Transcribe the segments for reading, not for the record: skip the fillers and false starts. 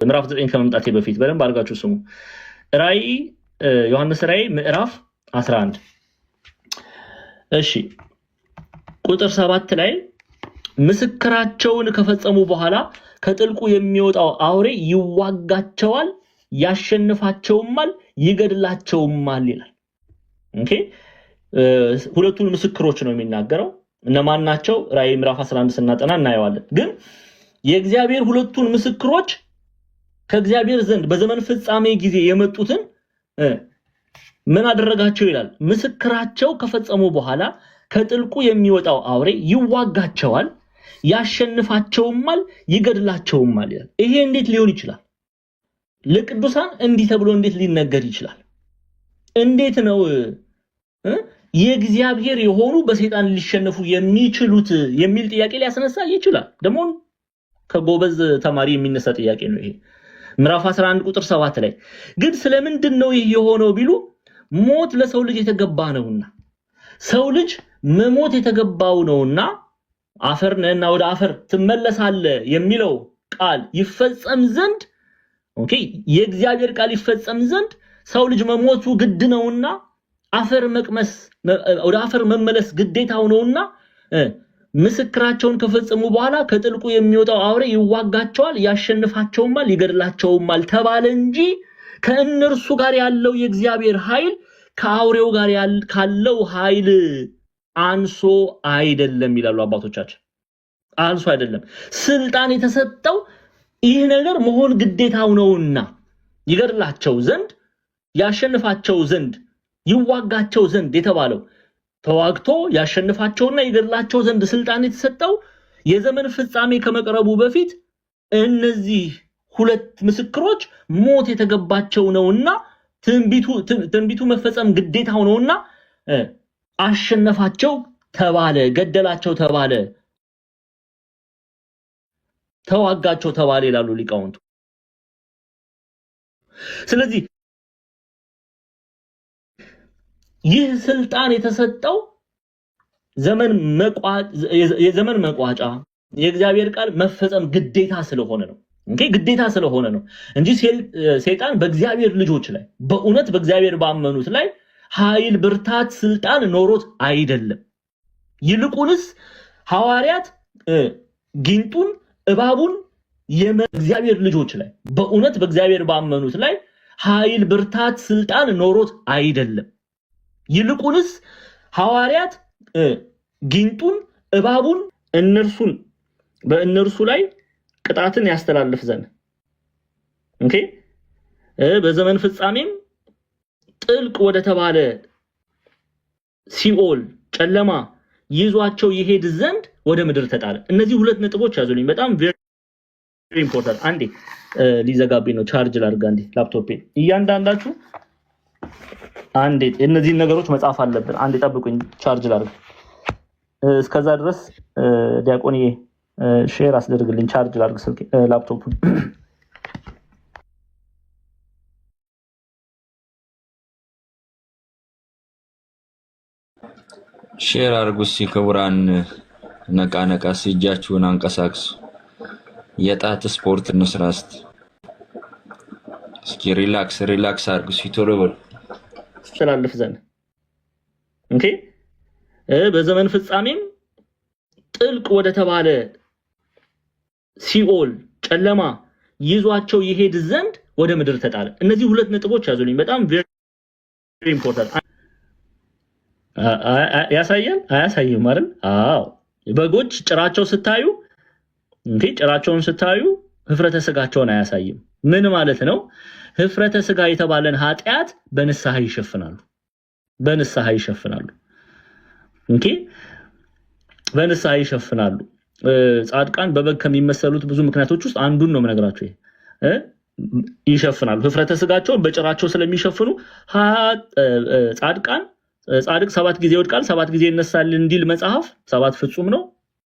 ምዕራፍ 9 ከመምጣቴ በፊት በደንብ አድርጋችሁ ስሙ። ራእይ ዮሐንስ ራእይ ምዕራፍ 11 እሺ ቁጥር 7 ላይ ምስክራቸውን ከፈጸሙ በኋላ ከጥልቁ የሚወጣው አውሬ ይዋጋቸዋል፣ ያሸንፋቸውማል፣ ይገድላቸውማል ይላል። ኦኬ ሁለቱን ምስክሮች ነው የሚናገረው። እነማን ናቸው? ራእይ ምዕራፍ 11 ስናጠና እናየዋለን። ግን የእግዚአብሔር ሁለቱን ምስክሮች ከእግዚአብሔር ዘንድ በዘመን ፍጻሜ ጊዜ የመጡትን ምን አደረጋቸው ይላል? ምስክራቸው ከፈጸሙ በኋላ ከጥልቁ የሚወጣው አውሬ ይዋጋቸዋል፣ ያሸንፋቸውማል፣ ይገድላቸውማል ይላል። ይሄ እንዴት ሊሆን ይችላል? ለቅዱሳን እንዲህ ተብሎ እንዴት ሊነገር ይችላል? እንዴት ነው የእግዚአብሔር የሆኑ በሰይጣን ሊሸነፉ የሚችሉት የሚል ጥያቄ ሊያስነሳ ይችላል። ደግሞ ከጎበዝ ተማሪ የሚነሳ ጥያቄ ነው ይሄ። ምዕራፍ 11 ቁጥር 7 ላይ ግን ስለምንድን ነው ይሄ የሆነው ቢሉ ሞት ለሰው ልጅ የተገባ ነውና ሰው ልጅ መሞት የተገባው ነውና አፈር ነህና ወደ አፈር ትመለሳለህ የሚለው ቃል ይፈጸም ዘንድ ኦኬ የእግዚአብሔር ቃል ይፈጸም ዘንድ ሰው ልጅ መሞቱ ግድ ነውና አፈር መቅመስ ወደ አፈር መመለስ ግዴታው ነውና ምስክራቸውን ከፈጸሙ በኋላ ከጥልቁ የሚወጣው አውሬ ይዋጋቸዋል፣ ያሸንፋቸውማል፣ ይገድላቸውማል ተባለ እንጂ ከእነርሱ ጋር ያለው የእግዚአብሔር ኃይል ከአውሬው ጋር ካለው ኃይል አንሶ አይደለም ይላሉ አባቶቻችን። አንሶ አይደለም። ስልጣን የተሰጠው ይህ ነገር መሆን ግዴታው ነውና ይገድላቸው ዘንድ ያሸንፋቸው ዘንድ ይዋጋቸው ዘንድ የተባለው ተዋግቶ ያሸንፋቸውና ይገድላቸው ዘንድ ስልጣን የተሰጠው የዘመን ፍጻሜ ከመቅረቡ በፊት እነዚህ ሁለት ምስክሮች ሞት የተገባቸው ነውና ትንቢቱ መፈጸም ግዴታው ነውና አሸነፋቸው ተባለ፣ ገደላቸው ተባለ፣ ተዋጋቸው ተባለ ይላሉ ሊቃውንቱ። ስለዚህ ይህ ስልጣን የተሰጠው የዘመን መቋጫ የእግዚአብሔር ቃል መፈጸም ግዴታ ስለሆነ ነው። ኦኬ ግዴታ ስለሆነ ነው እንጂ ሰይጣን በእግዚአብሔር ልጆች ላይ በእውነት በእግዚአብሔር ባመኑት ላይ ኃይል ብርታት ስልጣን ኖሮት አይደለም። ይልቁንስ ሐዋርያት ጊንጡን እባቡን የእግዚአብሔር ልጆች ላይ በእውነት በእግዚአብሔር ባመኑት ላይ ኃይል ብርታት ስልጣን ኖሮት አይደለም። ይልቁንስ ሐዋርያት ጊንጡን እባቡን በእነርሱ ላይ ቅጣትን ያስተላልፍ ዘንድ ኦኬ በዘመን ፍጻሜም ጥልቅ ወደ ተባለ ሲኦል ጨለማ ይዟቸው ይሄድ ዘንድ ወደ ምድር ተጣለ። እነዚህ ሁለት ነጥቦች ያዙልኝ፣ በጣም very important። አንዴ ሊዘጋብኝ ነው፣ ቻርጅ ላድርግ አንዴ ላፕቶፔ። እያንዳንዳችሁ አንዴ እነዚህ ነገሮች መጻፍ አለብን። አንዴ ጠብቁኝ፣ ቻርጅ ላድርግ። እስከዛ ድረስ ዲያቆንዬ ሼር አስደርግልኝ፣ ቻርጅ ላድርግ ስልክ ላፕቶፑን። ሼር አድርጉ እስኪ ክቡራን፣ ነቃ ነቃ እጃችሁን አንቀሳቅሱ። የጣት ስፖርት እንስራ እስኪ ሪላክስ አድርጉ እስኪ ቶሎ በሉ ተላልፍ ዘንድ ኦኬ በዘመን ፍጻሜም ጥልቅ ወደ ተባለ ሲኦል ጨለማ ይዟቸው ይሄድ ዘንድ ወደ ምድር ተጣለ። እነዚህ ሁለት ነጥቦች ያዙልኝ፣ በጣም very important። ያሳያል አያሳይም አይደል? አዎ በጎች ጭራቸው ስታዩ ጭራቸውን ስታዩ ህፍረተ ስጋቸውን አያሳይም። ምን ማለት ነው? ህፍረተ ስጋ የተባለን ኃጢያት በንስሐ ይሸፍናሉ። ኦኬ በንስሐ ይሸፍናሉ። ጻድቃን በበግ ከሚመሰሉት ብዙ ምክንያቶች ውስጥ አንዱን ነው የምነግራችሁ። ይሸፍናሉ ህፍረተ ስጋቸውን በጭራቸው ስለሚሸፍኑ ጻድቅ 7 ጊዜ ይወድቃል 7 ጊዜ ይነሳል እንዲል መጽሐፍ 7 ፍጹም ነው።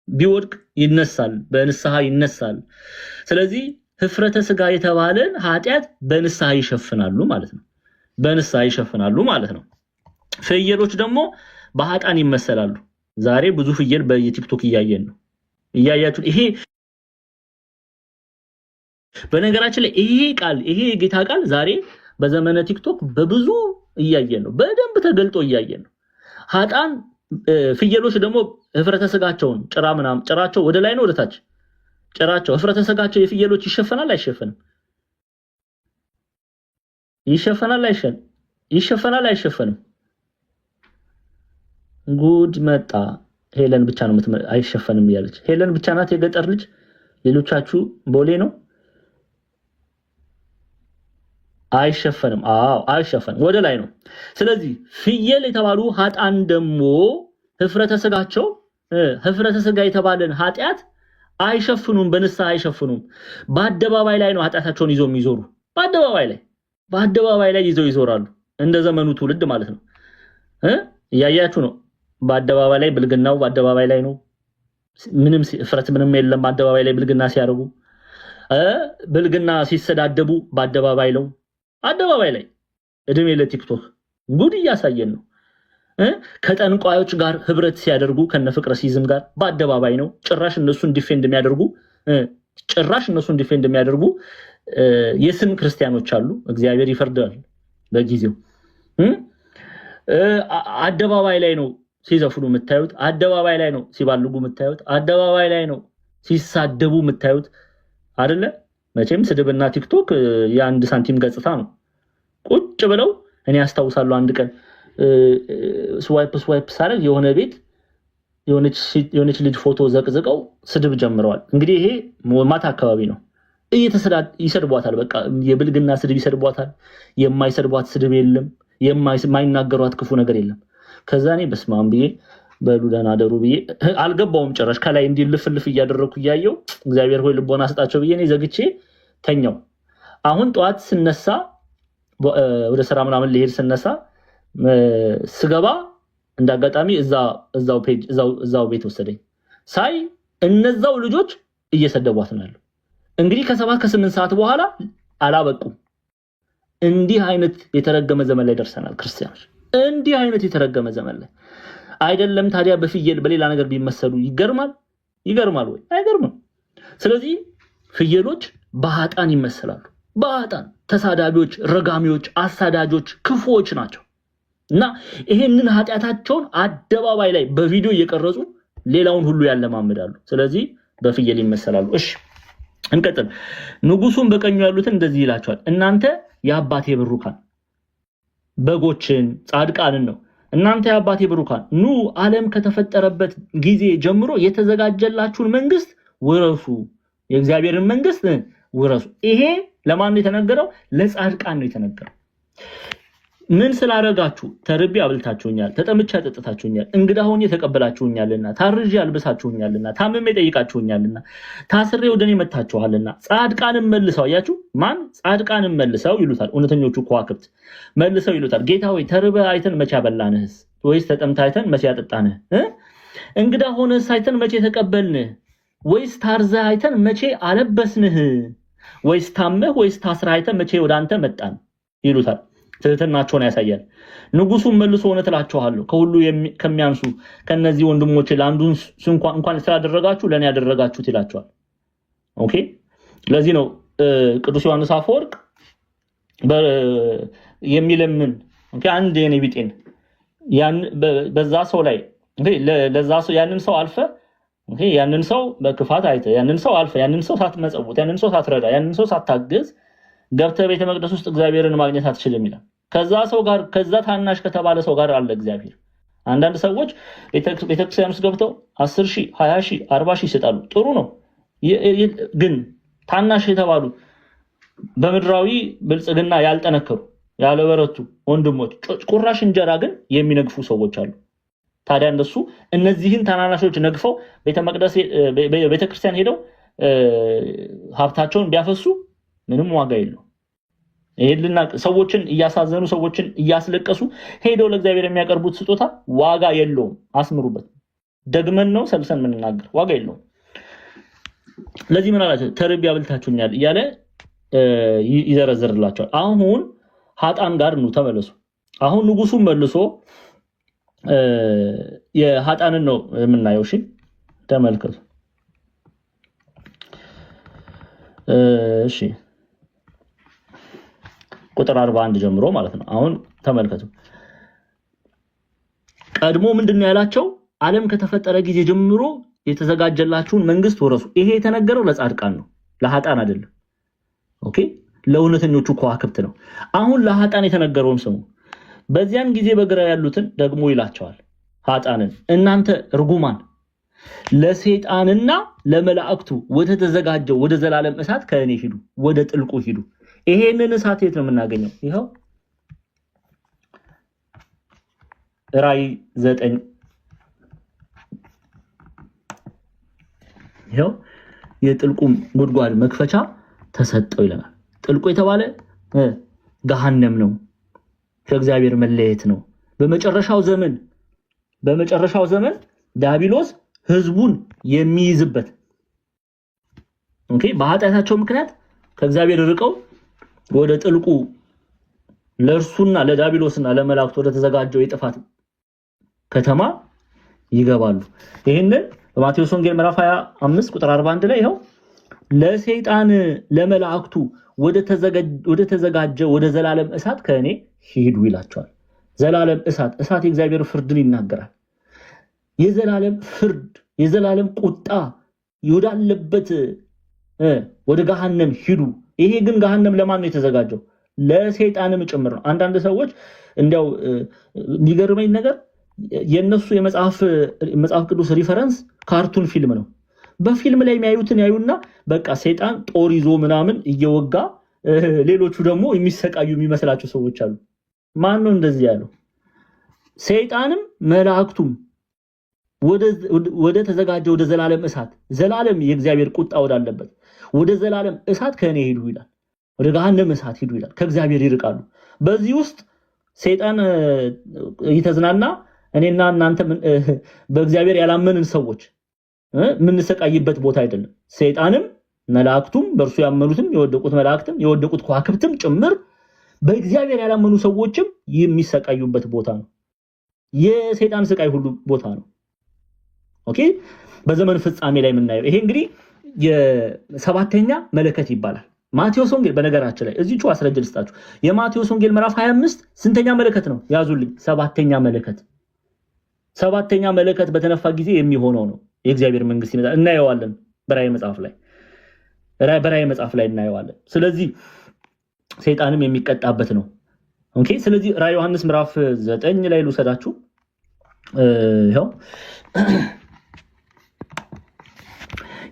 ቢወድቅ ይነሳል፣ በንስሐ ይነሳል። ስለዚህ ህፍረተ ስጋ የተባለን ኃጢያት በንስሐ ይሸፍናሉ ማለት ነው። ፍየሎች ደግሞ በኃጣን ይመሰላሉ። ዛሬ ብዙ ፍየል በቲክቶክ እያያችሁ ይሄ በነገራችን ላይ ይሄ የጌታ ቃል ዛሬ በዘመነ ቲክቶክ በብዙ እያየን ነው፣ በደንብ ተገልጦ እያየን ነው። ሀጣን ፍየሎች ደግሞ ህፍረተ ስጋቸውን ጭራቸው ወደ ላይ ነው ወደ ታች ጭራቸው ህፍረተ ስጋቸው የፍየሎች ይሸፈናል አይሸፈንም? ይሸፈናል አይሸፈንም? ጉድ መጣ። ሄለን ብቻ ነው አይሸፈንም እያለች። ሄለን ብቻ ናት የገጠር ልጅ? ሌሎቻችሁ ቦሌ ነው? አይሸፈንም። አዎ አይሸፈንም፣ ወደ ላይ ነው። ስለዚህ ፍየል የተባሉ ሀጣን ደግሞ ህፍረተ ስጋ የተባለን ኃጢአት አይሸፍኑም፣ በንስሐ አይሸፍኑም። በአደባባይ ላይ ነው ኃጢአታቸውን ይዘው የሚዞሩ። በአደባባይ ላይ ይዘው ይዞራሉ። እንደ ዘመኑ ትውልድ ማለት ነው። እያያችሁ ነው። በአደባባይ ላይ ብልግናው በአደባባይ ላይ ነው። ምንም ፍረት ምንም የለም። በአደባባይ ላይ ብልግና ሲያደርጉ ብልግና ሲሰዳደቡ በአደባባይ ነው። አደባባይ ላይ እድሜ ለቲክቶክ ጉድ እያሳየን ነው። ከጠንቋዮች ጋር ህብረት ሲያደርጉ ከነፍቅረ ሲዝም ጋር በአደባባይ ነው። ጭራሽ እነሱን ዲፌንድ የሚያደርጉ የስም ክርስቲያኖች አሉ። እግዚአብሔር ይፈርዳል በጊዜው። አደባባይ ላይ ነው ሲዘፍኑ የምታዩት። አደባባይ ላይ ነው ሲባልጉ የምታዩት። አደባባይ ላይ ነው ሲሳደቡ የምታዩት አይደለ? መቼም ስድብና ቲክቶክ የአንድ ሳንቲም ገጽታ ነው። ቁጭ ብለው እኔ አስታውሳለሁ አንድ ቀን ስዋይፕ ሳደርግ የሆነ ቤት የሆነች ልጅ ፎቶ ዘቅዝቀው ስድብ ጀምረዋል። እንግዲህ ይሄ ማታ አካባቢ ነው። ይሰድቧታል። በቃ የብልግና ስድብ ይሰድቧታል። የማይሰድቧት ስድብ የለም። የማይናገሯት ክፉ ነገር የለም። ከዛ እኔ በስመ አብ ብዬ በሉ ደህና አደሩ ብዬ አልገባውም ጭራሽ። ከላይ እንዲህ ልፍልፍ እያደረግኩ እያየው እግዚአብሔር ሆይ ልቦና ስጣቸው ብዬ እኔ ዘግቼ ተኛው። አሁን ጠዋት ስነሳ ወደ ስራ ምናምን ልሄድ ስነሳ ስገባ እንዳጋጣሚ እዛው ቤት ወሰደኝ። ሳይ እነዛው ልጆች እየሰደቧት ነው ያለው። እንግዲህ ከ7-8 ሰዓት በኋላ አላበቁም። እንዲህ አይነት የተረገመ ዘመን ላይ ደርሰናል ክርስቲያኖች። እንዲህ አይነት የተረገመ ዘመን ላይ አይደለም ታዲያ በፍየል በሌላ ነገር ቢመሰሉ ይገርማል ወይ? አይገርምም። ስለዚህ ፍየሎች በሀጣን ይመሰላሉ። በሀጣን ተሳዳቢዎች፣ ረጋሚዎች፣ አሳዳጆች፣ ክፉዎች ናቸው እና ይሄንን ኃጢአታቸውን አደባባይ ላይ በቪዲዮ እየቀረጹ ሌላውን ሁሉ ያለማምዳሉ። ስለዚህ በፍየል ይመሰላሉ። እሺ እንቀጥል። ንጉሱን በቀኙ ያሉትን እንደዚህ ይላቸዋል፣ እናንተ የአባቴ ብሩካን በጎችን ጻድቃንን ነው። እናንተ የአባቴ ብሩካን ኑ ዓለም ከተፈጠረበት ጊዜ ጀምሮ የተዘጋጀላችሁን መንግስት ውረሱ፣ የእግዚአብሔርን መንግስት ውረሱ። ይሄ ለማን ነው የተነገረው? ለጻድቃን ነው የተነገረው። ምን ስላደረጋችሁ? ተርቤ አብልታችሁኛል፣ ተጠምቼ አጠጥታችሁኛል፣ እንግዳ ሆኜ ተቀበላችሁኛልና፣ ታርዤ አልብሳችሁኛልና፣ ታምሜ ጠይቃችሁኛልና፣ ታስሬ ወደኔ መታችኋልና። ጻድቃንም መልሰው አያችሁ፣ ማን ጻድቃንም መልሰው ይሉታል። እውነተኞቹ ከዋክብት መልሰው ይሉታል፣ ጌታ ሆይ ተርበ አይተን መቼ አበላንህስ? ወይስ ተጠምተ አይተን መቼ አጠጣንህ? እንግዳ ሆነስ አይተን መቼ ተቀበልንህ? ወይስ ታርዘህ አይተን መቼ አለበስንህ? ወይስ ታመህ ወይስ ታስረህ አይተን መቼ ወደ አንተ መጣን? ይሉታል። ትህትናቸውን ያሳያል። ንጉሱን መልሶ እውነት እላችኋለሁ ከሁሉ ከሚያንሱ ከነዚህ ወንድሞች ለአንዱን እንኳን ስላደረጋችሁ ለኔ ያደረጋችሁት ይላቸዋል። ኦኬ። ለዚህ ነው ቅዱስ ዮሐንስ አፈወርቅ የሚለምን አንድ የኔ ቢጤን በዛ ሰው ላይ ለዛ ሰው ያንን ሰው አልፈ ያንን ሰው በክፋት አይተ ያንን ሰው አልፈ ያንን ሰው ሳትመጸውት ያንን ሰው ሳትረዳ ያንን ሰው ሳታግዝ ገብተ ቤተ መቅደስ ውስጥ እግዚአብሔርን ማግኘት አትችልም ይላል። ከዛ ሰው ጋር ከዛ ታናሽ ከተባለ ሰው ጋር አለ እግዚአብሔር። አንዳንድ ሰዎች ቤተክርስቲያን ውስጥ ገብተው 10,000 20,000 40,000 ይሰጣሉ። ጥሩ ነው። ግን ታናሽ የተባሉ በምድራዊ ብልጽግና ያልጠነከሩ ያለበረቱ ወንድሞች ቁራሽ እንጀራ ግን የሚነግፉ ሰዎች አሉ። ታዲያ እንደሱ እነዚህን ታናናሾች ነግፈው ቤተክርስቲያን ሄደው ሀብታቸውን ቢያፈሱ ምንም ዋጋ የለው። ይሄልና ሰዎችን እያሳዘኑ ሰዎችን እያስለቀሱ ሄደው ለእግዚአብሔር የሚያቀርቡት ስጦታ ዋጋ የለውም። አስምሩበት። ደግመን ነው ሰልሰን የምንናገር፣ ዋጋ የለውም። ለዚህ ምን አላቸው? ተርቤ አብልታችሁኛል እያለ ይዘረዝርላቸዋል። አሁን ሀጣን ጋር ነው ተመለሱ። አሁን ንጉሱን መልሶ የሀጣንን ነው የምናየው። እሺ ተመልከቱ። እሺ ቁጥር 41 ጀምሮ ማለት ነው። አሁን ተመልከቱ። ቀድሞ ምንድነው ያላቸው? ዓለም ከተፈጠረ ጊዜ ጀምሮ የተዘጋጀላችሁን መንግስት ወረሱ። ይሄ የተነገረው ለጻድቃን ነው፣ ለኃጥአን አይደለም። ኦኬ፣ ለእውነተኞቹ ከዋክብት ነው። አሁን ለኃጥአን የተነገረውን ስሙ። በዚያን ጊዜ በግራ ያሉትን ደግሞ ይላቸዋል ኃጥአንን፣ እናንተ ርጉማን ለሰይጣንና ለመላእክቱ ወደ ተዘጋጀው ወደ ዘላለም እሳት ከእኔ ሂዱ፣ ወደ ጥልቁ ሂዱ። ይሄንን እሳት የት ነው የምናገኘው? ይሄው ራእይ 9 ይሄው የጥልቁም ጉድጓድ መክፈቻ ተሰጠው ይለናል። ጥልቁ የተባለ ገሃነም ነው፣ ከእግዚአብሔር መለየት ነው። በመጨረሻው ዘመን ዲያብሎስ ህዝቡን የሚይዝበት ኦኬ፣ በኃጢአታቸው ምክንያት ከእግዚአብሔር ርቀው ወደ ጥልቁ ለእርሱና ለዲያብሎስና ለመላእክት ወደ ተዘጋጀው የጥፋት ከተማ ይገባሉ። ይሄንን በማቴዎስ ወንጌል ምዕራፍ 25 ቁጥር 41 ላይ ይሄው ለሰይጣን ለመላእክቱ ወደ ተዘጋጀ ወደ ዘላለም እሳት ከእኔ ሂዱ ይላቸዋል። ዘላለም እሳት የእግዚአብሔር ፍርድን ይናገራል። የዘላለም ፍርድ የዘላለም ቁጣ ይወዳለበት ወደ ገሃነም ሂዱ። ይሄ ግን ገሃነም ለማን ነው የተዘጋጀው? ለሰይጣንም ጭምር ነው። አንዳንድ ሰዎች እንዲያው የሚገርመኝ ነገር የነሱ የመጽሐፍ ቅዱስ ሪፈረንስ ካርቱን ፊልም ነው። በፊልም ላይ የሚያዩትን ያዩና በቃ ሰይጣን ጦር ይዞ ምናምን እየወጋ ሌሎቹ ደግሞ የሚሰቃዩ የሚመስላቸው ሰዎች አሉ። ማን ነው እንደዚህ ያለው? ሰይጣንም መላእክቱም ወደ ተዘጋጀ ወደ ዘላለም እሳት፣ ዘላለም የእግዚአብሔር ቁጣ ወዳለበት ወደ ዘላለም እሳት ከእኔ ሂዱ ይላል። ወደ ገሃነም እሳት ሂዱ ይላል። ከእግዚአብሔር ይርቃሉ። በዚህ ውስጥ ሰይጣን እየተዝናና እኔና እናንተ በእግዚአብሔር ያላመንን ሰዎች የምንሰቃይበት ቦታ አይደለም። ሰይጣንም መላእክቱም በእርሱ ያመኑትም የወደቁት መላእክትም የወደቁት ከዋክብትም ጭምር በእግዚአብሔር ያላመኑ ሰዎችም የሚሰቃዩበት ቦታ ነው። የሰይጣን ስቃይ ሁሉ ቦታ ነው። ኦኬ፣ በዘመን ፍጻሜ ላይ የምናየው ይሄ እንግዲህ የሰባተኛ መለከት ይባላል። ማቴዎስ ወንጌል በነገራችን ላይ እዚሁ አስረጅ ልስጣችሁ። የማቴዎስ ወንጌል ምዕራፍ 25 ስንተኛ መለከት ነው? ያዙልኝ። ሰባተኛ መለከት። ሰባተኛ መለከት በተነፋ ጊዜ የሚሆነው ነው የእግዚአብሔር መንግስት ይመጣል። እናየዋለን በራእይ መጽሐፍ ላይ እናየዋለን። ስለዚህ ሰይጣንም የሚቀጣበት ነው። ኦኬ፣ ስለዚህ ራእይ ዮሐንስ ምዕራፍ 9 ላይ ልውሰዳችሁ። ይሄው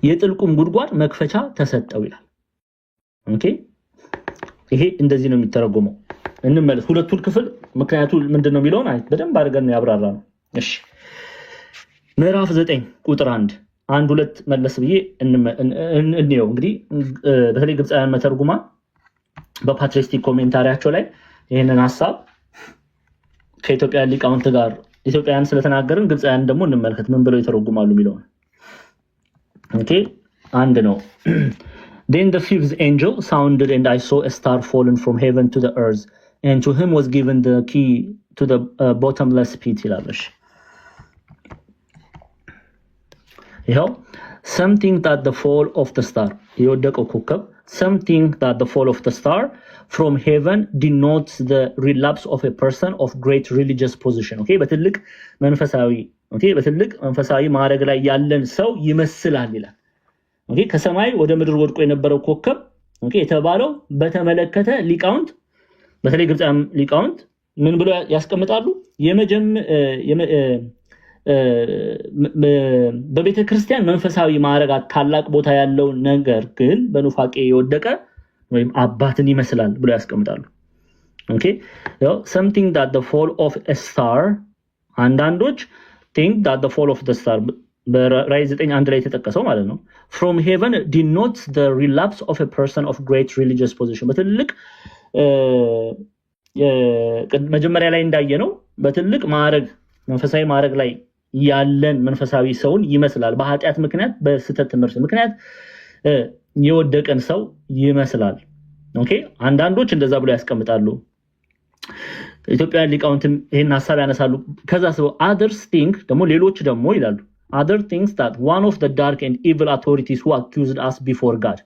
የጥልቁም ጉድጓድ መክፈቻ ተሰጠው ይላል። ኦኬ፣ ይሄ እንደዚህ ነው የሚተረጎመው። እንመለስ ሁለቱን ክፍል፣ ምክንያቱ ምንድነው የሚለውን በደንብ አድርገን ያብራራ ነው። እሺ፣ ምዕራፍ 9 ቁጥር 1 2 መለስ ብዬ እንየው። እንግዲህ በተለይ ግብፃውያን መተርጉማ በፓትሪስቲክ ኮሜንታሪያቸው ላይ ይሄንን ሐሳብ ከኢትዮጵያውያን ሊቃውንት ጋር ኢትዮጵያውያን ስለተናገርን ግብፃውያን ደግሞ እንመልከት ምን ብለው ይተረጉማሉ የሚለውን። ኦኬ፣ አንድ ነው። Then the fifth angel sounded and I saw a star fallen from heaven to the earth and to him was given the key to the bottomless pit ይላልሽ። ይሄው something that the fall of the star የወደቀው ኮከብ something that the fall of the star from heaven denotes the relapse of a person of great religious position. ኦኬ፣ በትልቅ መንፈሳዊ ማዕረግ ላይ ያለን ሰው ይመስላል ይላል። ኦኬ፣ ከሰማይ ወደ ምድር ወድቆ የነበረው ኮከብ ኦኬ የተባለው በተመለከተ ሊቃውንት በተለይ ግብፃውያን ሊቃውንት ምን ብለው ያስቀምጣሉ? በቤተ ክርስቲያን መንፈሳዊ ማዕረጋት ታላቅ ቦታ ያለው ነገር ግን በኑፋቄ የወደቀ ወይም አባትን ይመስላል ብለው ያስቀምጣሉ። ኦኬ፣ something that the fall of a star አንዳንዶች think that the fall of the star በራእይ 9:1 ላይ የተጠቀሰው ማለት ነው from heaven denotes the relapse of a person of great religious position በትልቅ መጀመሪያ ላይ እንዳየነው በትልቅ ማዕረግ መንፈሳዊ ማዕረግ ላይ ያለን መንፈሳዊ ሰውን ይመስላል። በኃጢአት ምክንያት በስተት ትምህርት ምክንያት የወደቀን ሰው ይመስላል። ኦኬ፣ አንዳንዶች እንደዛ ብለው ያስቀምጣሉ። ኢትዮጵያውያን ሊቃውንትም ይሄን ሐሳብ ያነሳሉ። ከዛ ሰው others think ደግሞ ሌሎች ደግሞ ይላሉ other things that one of the dark and evil authorities who accused us before God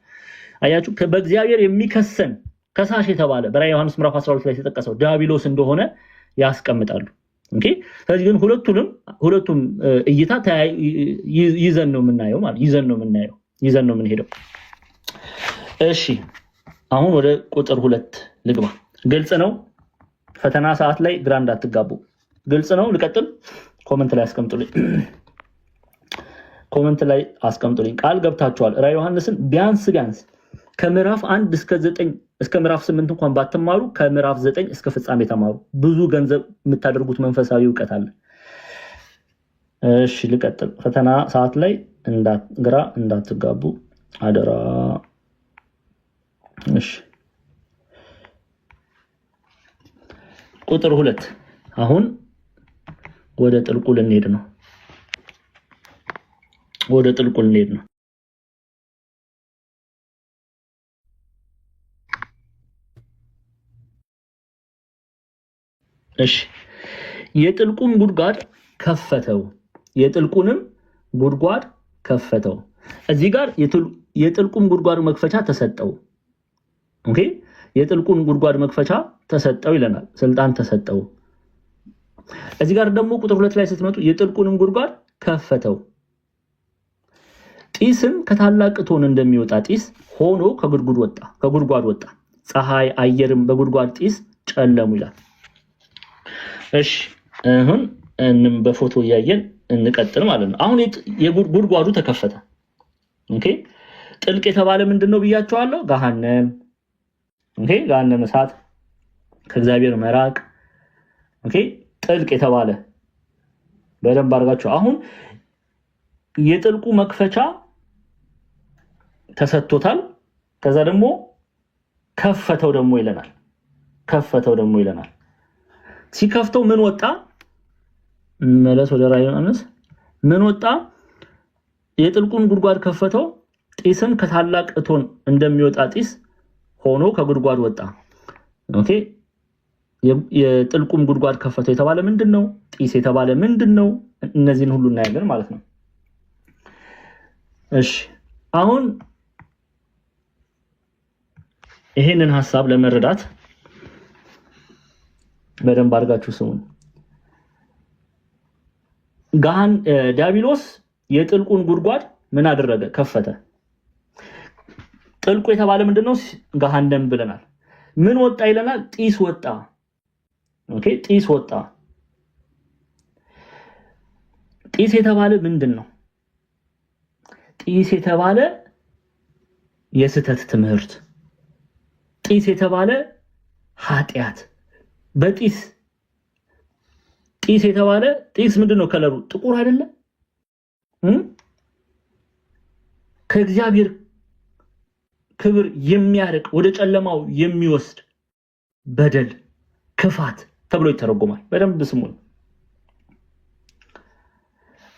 አያችሁ በእግዚአብሔር የሚከሰን ከሳሽ የተባለ በራዕየ ዮሐንስ ምዕራፍ 12 ላይ የተጠቀሰው ዲያብሎስ እንደሆነ ያስቀምጣሉ። ኦኬ ስለዚህ ግን ሁለቱም እይታ ይዘን ነው የምናየው ማለት ይዘን ነው የምንሄደው። እሺ አሁን ወደ ቁጥር 2 ልግባ። ግልጽ ነው። ፈተና ሰዓት ላይ ግራ እንዳትጋቡ። ግልጽ ነው። ልቀጥል። ኮሜንት ላይ አስቀምጡልኝ። ቃል ገብታችኋል። ራዕየ ዮሐንስን ቢያንስ ከምዕራፍ 1 እስከ 9 እስከ ምዕራፍ 8 እንኳን ባትማሩ ከምዕራፍ 9 እስከ ፍጻሜ ተማሩ። ብዙ ገንዘብ የምታደርጉት መንፈሳዊ ዕውቀት አለ። እሺ ልቀጥል። ፈተና ሰዓት ላይ ግራ እንዳትጋቡ አደራ። እሺ ቁጥር 2 አሁን ወደ ጥልቁ ልንሄድ ነው። እሺ የጥልቁን ጉድጓድ ከፈተው። እዚህ ጋር የጥልቁን ጉድጓድ መክፈቻ ተሰጠው። ኦኬ የጥልቁን ጉድጓድ መክፈቻ ተሰጠው ይለናል። ስልጣን ተሰጠው። እዚህ ጋር ደግሞ ቁጥር 2 ላይ ስትመጡ የጥልቁንም ጉድጓድ ከፈተው። ጢስም ከታላቅ እቶን እንደሚወጣ ጢስ ሆኖ ከጉድጓድ ወጣ። ፀሐይ አየርም በጉድጓድ ጢስ ጨለሙ ይላል። እሺ አሁን በፎቶ እያየን እንቀጥል ማለት ነው። አሁን የጉድጓዱ ተከፈተ። ኦኬ ጥልቅ የተባለ ምንድነው ብያቸዋለሁ? ገሃነም። ኦኬ ገሃነም እሳት፣ ከእግዚአብሔር መራቅ። ኦኬ ጥልቅ የተባለ በደንብ አድርጋችሁ አሁን የጥልቁ መክፈቻ ተሰጥቶታል። ከዛ ደግሞ ከፈተው ደግሞ ይለናል። ሲከፍተው ምን ወጣ? መለስ ወደ ራዕየ ዮሐንስ ምን ወጣ? የጥልቁን ጉድጓድ ከፈተው። ጢስም ከታላቅ እቶን እንደሚወጣ ጢስ ሆኖ ከጉድጓድ ወጣ። ኦኬ የጥልቁም ጉድጓድ ከፈተው የተባለ ምንድነው? ጢስ የተባለ ምንድነው? እነዚህን ሁሉ እናያለን ማለት ነው። እሺ አሁን ይሄንን ሐሳብ ለመረዳት በደንብ አድርጋችሁ ስሙን። ዲያብሎስ የጥልቁን ጉድጓድ ምን አደረገ? ከፈተ። ጥልቁ የተባለ ምንድነው? ገሃነም ብለናል። ምን ወጣ ይለናል? ጢስ ወጣ። ኦኬ ጢስ ወጣ። ጢስ የተባለ ምንድነው? ጢስ የተባለ የስተት ትምህርት፣ ጢስ የተባለ ኃጢያት። በጢስ የተባለ ጢስ ምንድነው? ከለሩ ጥቁር አይደለም? ከእግዚአብሔር ክብር የሚያርቅ ወደ ጨለማው የሚወስድ በደል፣ ክፋት ተብሎ ይተረጎማል። በደንብ ስሙን።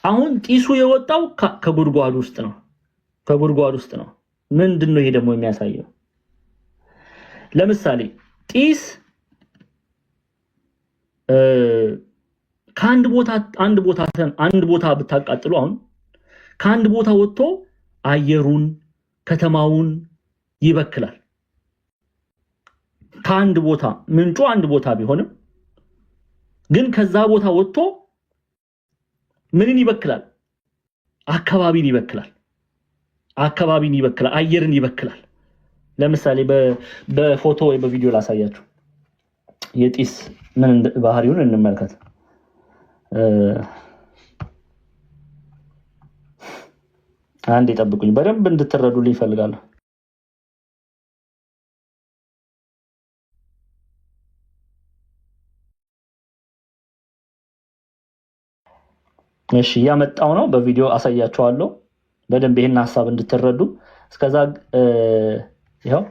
አሁን ጢሱ የወጣው ከጉድጓድ ውስጥ ነው። ምንድነው ይሄ ደግሞ የሚያሳየው? ለምሳሌ ጢስ ከአንድ ቦታ ብታቃጥሉ አሁን ከአንድ ቦታ ወጥቶ አየሩን ከተማውን ይበክላል። ከአንድ ቦታ ምንጩ አንድ ቦታ ቢሆንም ግን ከዛ ቦታ ወጥቶ ምንን ይበክላል? አካባቢን ይበክላል፣ አየርን ይበክላል። ለምሳሌ በፎቶ ወይ በቪዲዮ ላሳያችሁ። የጢስ ምን ባህሪውን እንመልከት። አንድ ይጠብቁኝ፣ በደንብ እንድትረዱልኝ እፈልጋለሁ። እሺ ያመጣው ነው፣ በቪዲዮ አሳያችኋለሁ በደንብ ይሄን ሐሳብ እንድትረዱ። እስከዛ ይሄው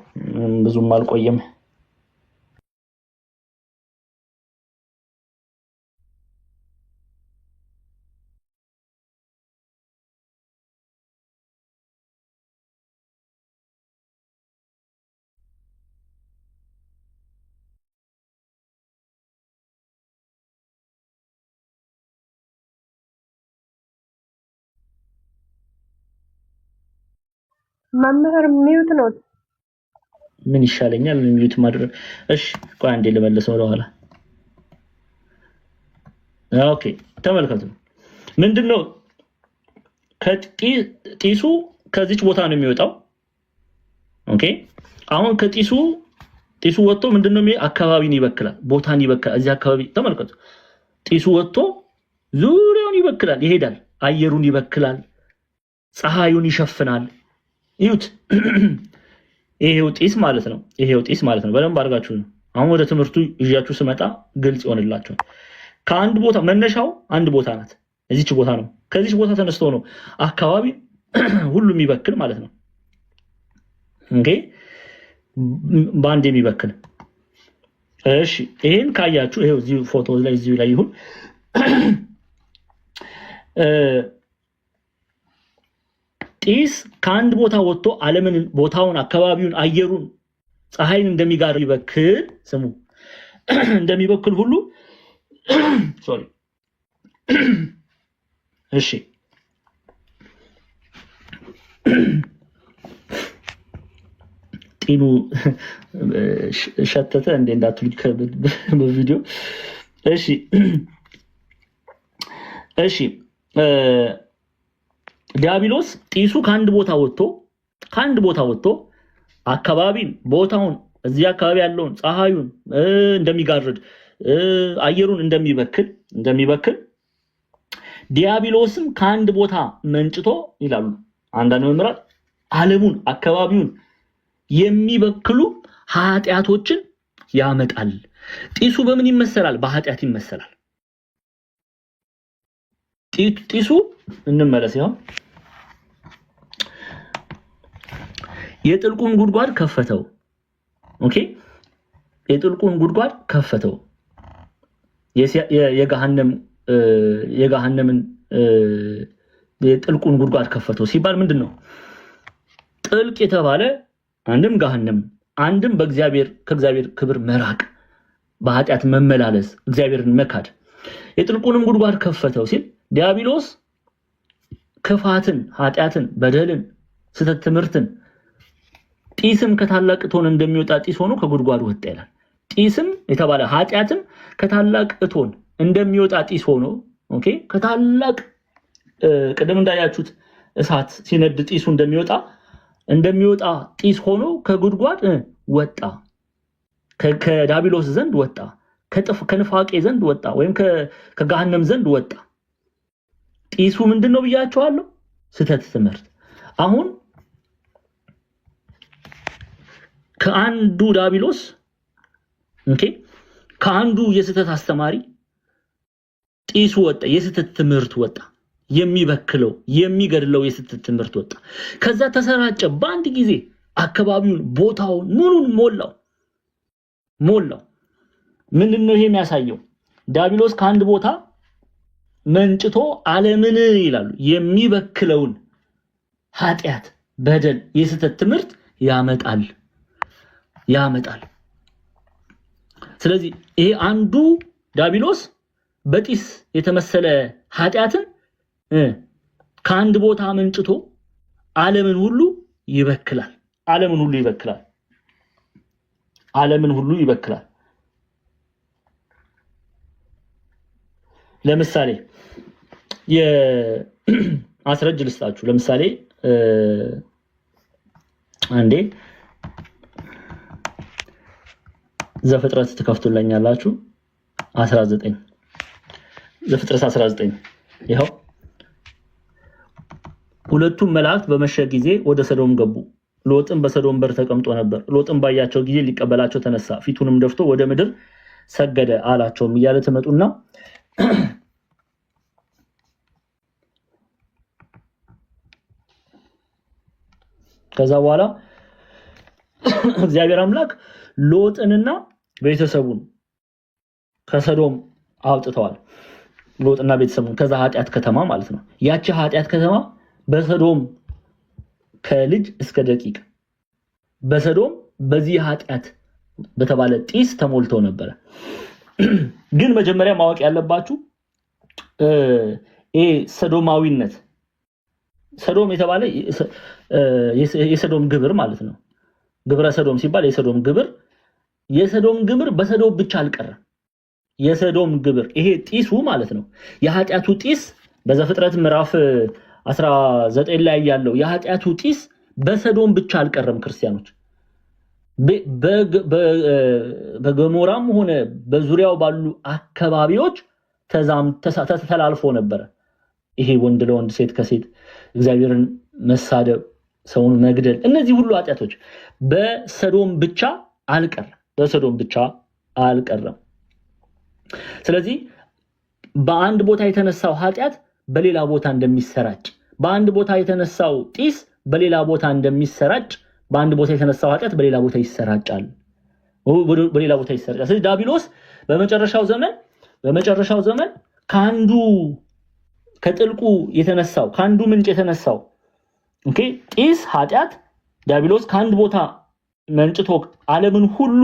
ብዙም አልቆየም። መምህር ሚውት ነው። ምን ይሻለኛል? ሚዩት ማድረግ። እሺ ቆይ አንዴ ልመልሰው ወደ ኋላ። ኦኬ ተመልከቱ። ምንድነው ከጢሱ ከዚች ቦታ ነው የሚወጣው። ኦኬ አሁን ከጢሱ ወጥቶ ምንድነው አካባቢን ይበክላል፣ ቦታን ይበክላል። እዚህ አካባቢ ተመልከቱ። ጢሱ ወጥቶ ዙሪያውን ይበክላል፣ ይሄዳል፣ አየሩን ይበክላል፣ ፀሐዩን ይሸፍናል። ይሁት ይሄው ጢስ ማለት ነው። ይሄው ጢስ ማለት ነው። በደንብ አድርጋችሁ ነው። አሁን ወደ ትምህርቱ ይዣችሁ ስመጣ ግልጽ ይሆንላችኋል። ከአንድ ቦታ መነሻው አንድ ቦታ ናት። እዚች ቦታ ነው። ከዚች ቦታ ተነስቶ ነው አካባቢ ሁሉ የሚበክል ማለት ነው። ኦኬ ባንድ የሚበክል። እሺ ይሄን ካያችሁ ይሄው እዚህ ፎቶ ላይ እዚህ ላይ ይሁን ጢስ ከአንድ ቦታ ወጥቶ ዓለምን ቦታውን አካባቢውን አየሩን ፀሐይን እንደሚጋር ይበክል ስሙ እንደሚበክል ሁሉ ሶሪ እሺ ጢኑ ሸተተ እንደ እንዳትሉኝ በቪዲዮ እሺ ዲያብሎስ ጢሱ ከአንድ ቦታ ወጥቶ አካባቢን ቦታውን እዚህ አካባቢ ያለውን ፀሐዩን እንደሚጋርድ አየሩን እንደሚበክል ዲያብሎስም ከአንድ ቦታ መንጭቶ ይላሉ አንዳንድ መምህራን ዓለሙን አካባቢውን የሚበክሉ ኃጢያቶችን ያመጣል። ጢሱ በምን ይመሰላል? በኃጢያት ይመሰላል። ጢሱ እንመለስ። ያው የጥልቁን ጉድጓድ ከፈተው። ኦኬ የጥልቁን ጉድጓድ ከፈተው። የገሃነምን የጥልቁን ጉድጓድ ከፈተው ሲባል ምንድነው? ጥልቅ የተባለ አንድም ገሃነም አንድም ከእግዚአብሔር ክብር መራቅ፣ በኃጢያት መመላለስ፣ እግዚአብሔርን መካድ። የጥልቁንም ጉድጓድ ከፈተው ሲል ዲያብሎስ ክፋትን፣ ኃጢያትን፣ በደልን፣ ስተት ትምህርትን ጢስም ከታላቅ እቶን እንደሚወጣ ጢስ ሆኖ ከጉድጓዱ ወጣ ይላል። ጢስም የተባለ ኃጢያትም ከታላቅ እቶን እንደሚወጣ ጢስ ሆኖ ኦኬ ከታላቅ ቅድም እንዳያችሁት እሳት ሲነድ ጢሱ እንደሚወጣ ጢስ ሆኖ ከጉድጓድ ወጣ፣ ከዳቢሎስ ዘንድ ወጣ፣ ከንፋቄ ዘንድ ወጣ፣ ወይም ከገሃነም ዘንድ ወጣ። ጢሱ ምንድነው ብያቸዋለሁ? ስተት ትምህርት። አሁን ከአንዱ ዳቢሎስ ኦኬ ከአንዱ የስተት አስተማሪ ጢሱ ወጣ፣ የስተት ትምህርት ወጣ፣ የሚበክለው የሚገድለው የስተት ትምህርት ወጣ። ከዛ ተሰራጨ በአንድ ጊዜ አካባቢውን ቦታውን ምኑን ሞላው። ምንድነው ይሄ የሚያሳየው? ዳቢሎስ ከአንድ ቦታ መንጭቶ ዓለምን ይላሉ የሚበክለውን ኃጢያት፣ በደል፣ የስተት ትምህርት ያመጣል። ስለዚህ ይሄ አንዱ ዳቢሎስ በጢስ የተመሰለ ኃጢያትን ከአንድ ቦታ መንጭቶ ዓለምን ሁሉ ይበክላል። ለምሳሌ አስረጅ ልስጣችሁ። ለምሳሌ አንዴ ዘፍጥረት ትከፍቱልኛላችሁ 19 ዘፍጥረት 19 ይሄው ሁለቱም መላእክት በመሸ ጊዜ ወደ ሰዶም ገቡ። ሎጥም በሰዶም በር ተቀምጦ ነበር። ሎጥም ባያቸው ጊዜ ሊቀበላቸው ተነሳ፣ ፊቱንም ደፍቶ ወደ ምድር ሰገደ አላቸውም እያለ ተመጡና ከዛ በኋላ እግዚአብሔር አምላክ ሎጥንና ቤተሰቡን ከሰዶም አውጥተዋል። ሎጥና ቤተሰቡን ከዛ ኃጢያት ከተማ ማለት ነው። ያቺ ኃጢያት ከተማ በሰዶም ከልጅ እስከ ደቂቅ በሰዶም በዚህ ኃጢያት በተባለ ጢስ ተሞልቶ ነበር። ግን መጀመሪያ ማወቅ ያለባችሁ ሰዶማዊነት ሰዶም የተባለ የሰዶም ግብር ማለት ነው። ግብረ ሰዶም ሲባል የሰዶም ግብር በሰዶም ብቻ አልቀረም። የሰዶም ግብር ይሄ ጢሱ ማለት ነው። የኃጢያቱ ጢስ በዘፍጥረት ምዕራፍ 19 ላይ ያለው የኃጢያቱ ጢስ በሰዶም ብቻ አልቀረም። ክርስቲያኖች በገሞራም ሆነ በዙሪያው ባሉ አካባቢዎች ተላልፎ ነበረ። ይሄ ወንድ ለወንድ ሴት ከሴት እግዚአብሔርን መሳደብ፣ ሰውን መግደል፣ እነዚህ ሁሉ ኃጢያቶች በሰዶም ብቻ አልቀረም። ስለዚህ በአንድ ቦታ የተነሳው ኃጢያት በሌላ ቦታ እንደሚሰራጭ፣ በአንድ ቦታ የተነሳው ጢስ በሌላ ቦታ እንደሚሰራጭ፣ በአንድ ቦታ የተነሳው ኃጢያት በሌላ ቦታ ይሰራጫል። ስለዚህ ዲያብሎስ በመጨረሻው ዘመን ከጥልቁ የተነሳው ከአንዱ ምንጭ የተነሳው ጢስ ኃጢያት ዲያብሎስ ከአንድ ቦታ መንጭቶ ዓለምን ሁሉ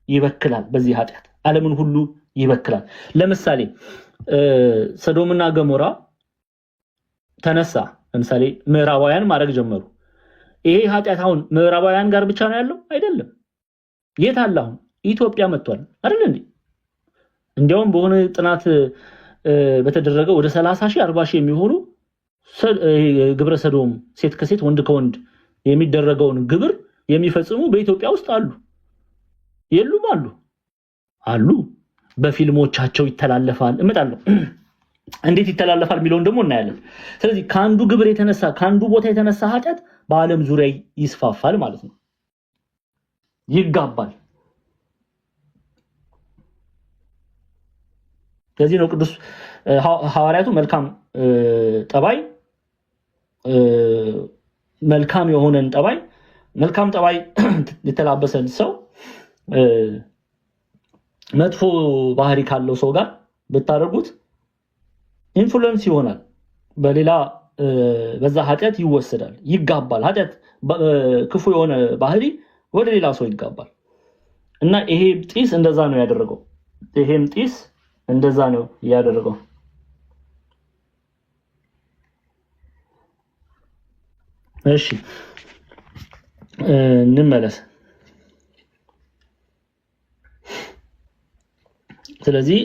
ይበክላል። በዚህ ኃጢያት ዓለምን ሁሉ ይበክላል። ለምሳሌ ሰዶምና ገሞራ ተነሳ። ለምሳሌ ምዕራባውያን ማድረግ ጀመሩ። ይሄ ኃጢያት አሁን ምዕራባውያን ጋር ብቻ ነው ያለው አይደለም። የት አለ? አሁን ኢትዮጵያ መጥቷል አይደል እንዴ? እንዲያውም በሆነ ጥናት በተደረገው ወደ 30,000 40,000 የሚሆኑ ግብረ ሰዶም ሴት ከሴት ወንድ ከወንድ የሚደረገውን ግብር የሚፈጽሙ በኢትዮጵያ ውስጥ አሉ። የሉም? አሉ። በፊልሞቻቸው ይተላለፋል። እመጣለሁ እንዴት ይተላለፋል የሚለውን ደግሞ እናያለን። ስለዚህ ከአንዱ ግብር የተነሳ ከአንዱ ቦታ የተነሳ ኃጢያት በዓለም ዙሪያ ይስፋፋል ማለት ነው፣ ይጋባል። ስለዚህ ነው ቅዱስ ሐዋርያቱ መልካም የሆነን ጠባይ መልካም ጠባይ የተላበሰን ሰው መጥፎ ባህሪ ካለው ሰው ጋር ብታደርጉት ኢንፍሉዌንስ ይሆናል፣ በዛ ኃጢያት ይወሰዳል፣ ይጋባል። ኃጢያት ክፉ የሆነ ባህሪ ወደ ሌላ ሰው ይጋባል እና ይሄ ጢስ እንደዛ ነው ያደረገው። እሺ እንመለስ። ስለዚህ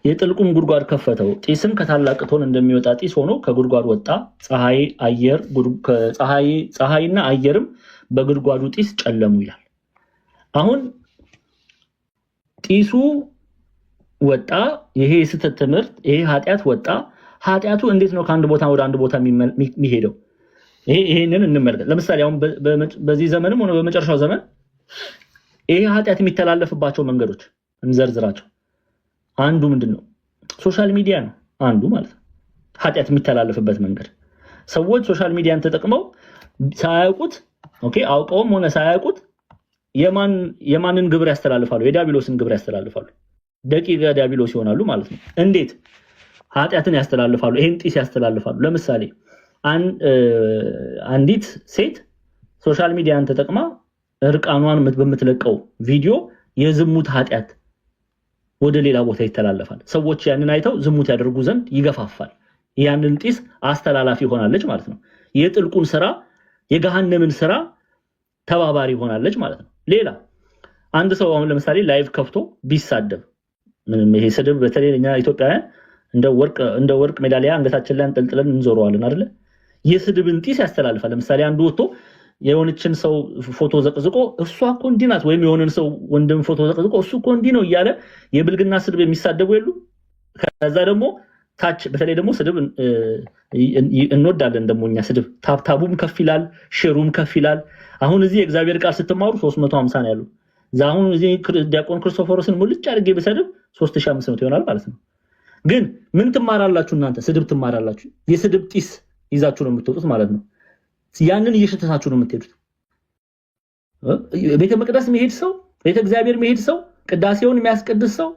የጥልቁም ጉድጓድ ከፈተው፣ ጢስም ከታላቅ እቶን እንደሚወጣ ጢስ ሆኖ ከጉድጓድ ወጣ። ፀሐይና አየርም በጉድጓዱ ጢስ ጨለሙ ይላል። አሁን ጢሱ ወጣ። ይሄ የስህተት ትምህርት፣ ይሄ ኃጢያት ወጣ። ኃጢያቱ እንዴት ነው ከአንድ ቦታ ወደ አንድ ቦታ የሚሄደው? ይሄንን እንመልከት። ለምሳሌ አሁን በዚህ ዘመንም ሆነ በመጨረሻው ዘመን ይሄ ኃጢያት የሚተላለፍባቸው መንገዶች እንዘርዝራቸው። አንዱ ምንድነው? ሶሻል ሚዲያ ነው አንዱ ማለት ነው። ኃጢያት የሚተላለፍበት መንገድ ሰዎች ሶሻል ሚዲያን ተጠቅመው ሳያውቁት አውቀውም ሆነ ሳያውቁት የማንን ግብር ያስተላልፋሉ? የዲያብሎስን ግብር ያስተላልፋሉ። ደቂቀ ዲያብሎስ ይሆናሉ ማለት ነው። እንዴት ኃጢያትን ያስተላልፋሉ? ይሄን ጢስ ያስተላልፋሉ። ለምሳሌ አንዲት ሴት ሶሻል ሚዲያን ተጠቅማ እርቃኗን በምትለቀው ቪዲዮ የዝሙት ኃጢያት ወደ ሌላ ቦታ ይተላለፋል። ሰዎች ያንን አይተው ዝሙት ያደርጉ ዘንድ ይገፋፋል። ያንን ጢስ አስተላላፊ ሆናለች ማለት ነው። የጥልቁን ስራ የገሃነምን ስራ ተባባሪ ሆናለች ማለት ነው። ሌላ አንድ ሰው አሁን ለምሳሌ ላይቭ ከፍቶ ቢሳደብ፣ ምንም ይሄ ስድብ በተለይ እኛ ኢትዮጵያውያን እንደ ወርቅ ሜዳሊያ አንገታችን ላይ አንጠልጥለን እንዞረዋለን አይደለ? የስድብን ጢስ ያስተላልፋል። ለምሳሌ አንዱ ወጥቶ የሆነችን ሰው ፎቶ ዘቅዝቆ እሷ እኮ እንዲህ ናት፣ ወይም የሆነን ሰው ወንድም ፎቶ ዘቅዝቆ እሱ እኮ እንዲህ ነው እያለ የብልግና ስድብ የሚሳደቡ የሉ። ከዛ ደግሞ ታች በተለይ ደግሞ ስድብ እንወዳለን። ደግሞ እኛ ስድብ ታብታቡም ከፍ ይላል፣ ሼሩም ከፍ ይላል። አሁን እዚህ የእግዚአብሔር ቃል ስትማሩ 350 ነው ያሉ። አሁን እዚህ ዲያቆን ክርስቶፎሮስን ሙልጭ አድርጌ ብሰድብ 3500 ይሆናል ማለት ነው። ግን ምን ትማራላችሁ እናንተ? ስድብ ትማራላችሁ። የስድብ ጢስ ይዛችሁ ነው የምትወጡት ማለት ነው። ያንን እየሸተታችሁ ነው የምትሄዱት። ቤተ መቅደስ መሄድ ሰው፣ ቤተ እግዚአብሔር መሄድ ሰው፣ ቅዳሴውን የሚያስቀድስ ሰው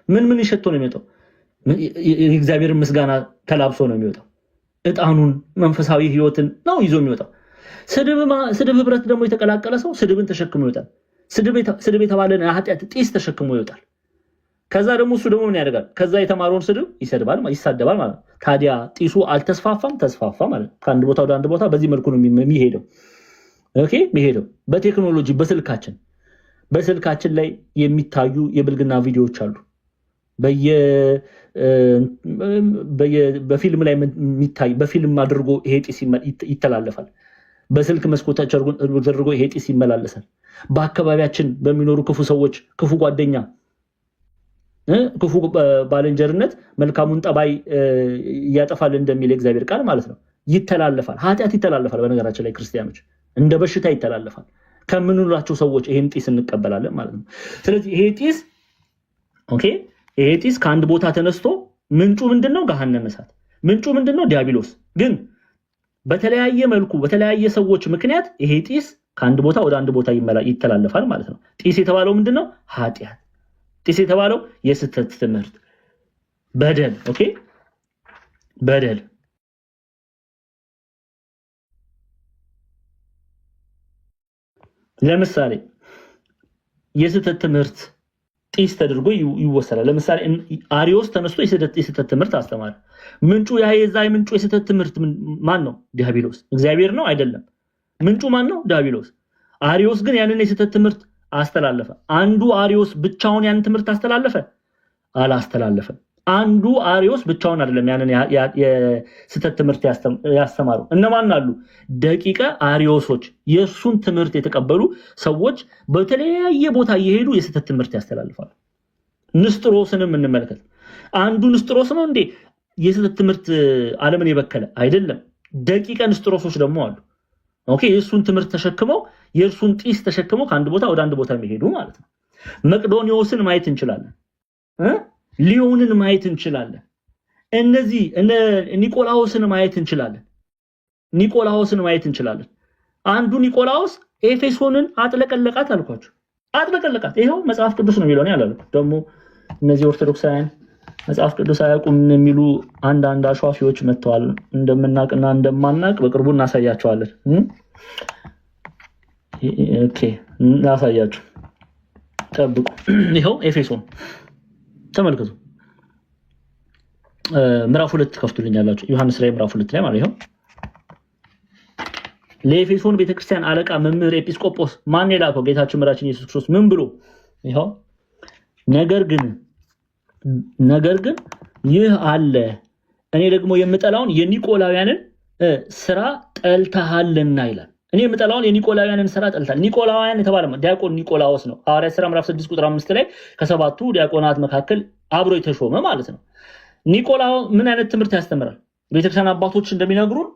ምን ይሸቶ ነው የሚወጣው? የእግዚአብሔር ምስጋና ተላብሶ ነው የሚወጣው። ዕጣኑን መንፈሳዊ ህይወትን ነው ይዞ የሚወጣው። ስድብ ህብረት ደግሞ የተቀላቀለ ሰው ስድብን ተሸክሞ ይወጣል። ስድብ የተባለን ኃጢያት ጢስ ተሸክሞ ይወጣል። ከዛ ደግሞ እሱ ደግሞ ምን ያደርጋል? ከዛ የተማረውን ስድብ ይሳደባል ማለት ነው። ታዲያ ጢሱ አልተስፋፋም? ተስፋፋ ማለት ነው። ከአንድ ቦታ ወደ አንድ ቦታ በዚህ መልኩ ነው የሚሄደው። ኦኬ የሚሄደው በቴክኖሎጂ በስልካችን ላይ የሚታዩ የብልግና ቪዲዮዎች አሉ። በፊልም ላይ የሚታይ በፊልም አድርጎ ይሄ ጢስ ይተላለፋል። በስልክ መስኮታቸው አድርጎ ይሄ ጢስ ይመላለሳል። በአካባቢያችን በሚኖሩ ክፉ ሰዎች ክፉ ጓደኛ ክፉ ባልንጀርነት መልካሙን ጠባይ ያጠፋል እንደሚል የእግዚአብሔር ቃል ማለት ነው። ይተላለፋል። ኃጢአት ይተላለፋል። በነገራችን ላይ ክርስቲያኖች እንደ በሽታ ይተላለፋል። ከምንላቸው ሰዎች ይሄን ጢስ እንቀበላለን ማለት ነው። ስለዚህ ይሄ ጢስ ከአንድ ቦታ ተነስቶ ምንጩ ምንድነው? ገሃነመ እሳት። ምንጩ ምንድነው? ዲያብሎስ። ግን በተለያየ መልኩ በተለያየ ሰዎች ምክንያት ይሄ ጢስ ከአንድ ቦታ ወደ አንድ ቦታ ይተላለፋል ማለት ነው። ጢስ የተባለው ምንድነው? ኃጢአት። ጢስ የተባለው የስህተት ትምህርት፣ በደል። በደል ለምሳሌ የስህተት ትምህርት ጢስ ተደርጎ ይወሰዳል። ለምሳሌ አሪዮስ ተነስቶ የስህተት ትምህርት አስተማረ። ምንጩ የምንጩ የስህተት ትምህርት ማን ነው? ዲያብሎስ። እግዚአብሔር ነው? አይደለም። ምንጩ ማን ነው? ዲያብሎስ። አሪዮስ ግን ያንን የስህተት ትምህርት አስተላለፈ። አንዱ አሪዮስ ብቻውን ያንን ትምህርት አስተላለፈ? አላስተላለፈም። አንዱ አሪዮስ ብቻውን አይደለም ያንን የስህተት ትምህርት ያስተማረው። እነማን አሉ? ደቂቀ አሪዮሶች፣ የሱን ትምህርት የተቀበሉ ሰዎች በተለያየ ቦታ እየሄዱ የስህተት ትምህርት ያስተላልፋሉ። ንስጥሮስንም እንመልከት። አንዱ ንስጥሮስ ነው እንዴ የስህተት ትምህርት ዓለምን የበከለ? አይደለም። ደቂቀ ንስጥሮሶች ደግሞ አሉ። የእሱን ትምህርት ተሸክመው የእርሱን ጢስ ተሸክመው ከአንድ ቦታ ወደ አንድ ቦታ የሚሄዱ ማለት ነው። መቅዶኒዎስን ማየት እንችላለን። ሊዮንን ማየት እንችላለን። እነዚህ ኒቆላዎስን ማየት እንችላለን። አንዱ ኒቆላዎስ ኤፌሶንን አጥለቀለቃት አልኳችሁ። አጥለቀለቃት። ይሄው መጽሐፍ ቅዱስ ነው የሚለው ነው ያላሉ። ደግሞ እነዚህ ኦርቶዶክሳውያን መጽሐፍ ቅዱስ አያውቁም የሚሉ አንዳንድ አሿፊዎች መጥተዋል። እንደምናቅና እንደማናቅ በቅርቡ እናሳያቸዋለን። እናሳያችሁ፣ ጠብቁ። ይሄው ኤፌሶን ተመልከቱ። ምዕራፍ 2 ከፍቱልኛላችሁ። ዮሐንስ ላይ ምዕራፍ 2 ላይ ማለት ይሄው ለኤፌሶን ቤተክርስቲያን አለቃ መምህር ኤጲስቆጶስ ማን የላከው? ጌታችን መድኃኒታችን ኢየሱስ ክርስቶስ ምን ብሎ? ይሄው ነገር ግን ይህ አለ፣ እኔ ደግሞ የምጠላውን የኒቆላውያንን ስራ ጠልተሃልና ይላል። እኔ የምጠላውን የኒቆላውያንን ስራ ጠልተሃል። ኒቆላውያን የተባለ ዲያቆን ኒቆላዎስ ነው። ሐዋርያት ሥራ ምዕራፍ 6 ቁጥር 5 ላይ ከሰባቱ ዲያቆናት መካከል አብሮ የተሾመ ማለት ነው። ኒቆላው ምን አይነት ትምህርት ያስተምራል? ቤተክርስቲያን አባቶች እንደሚነግሩን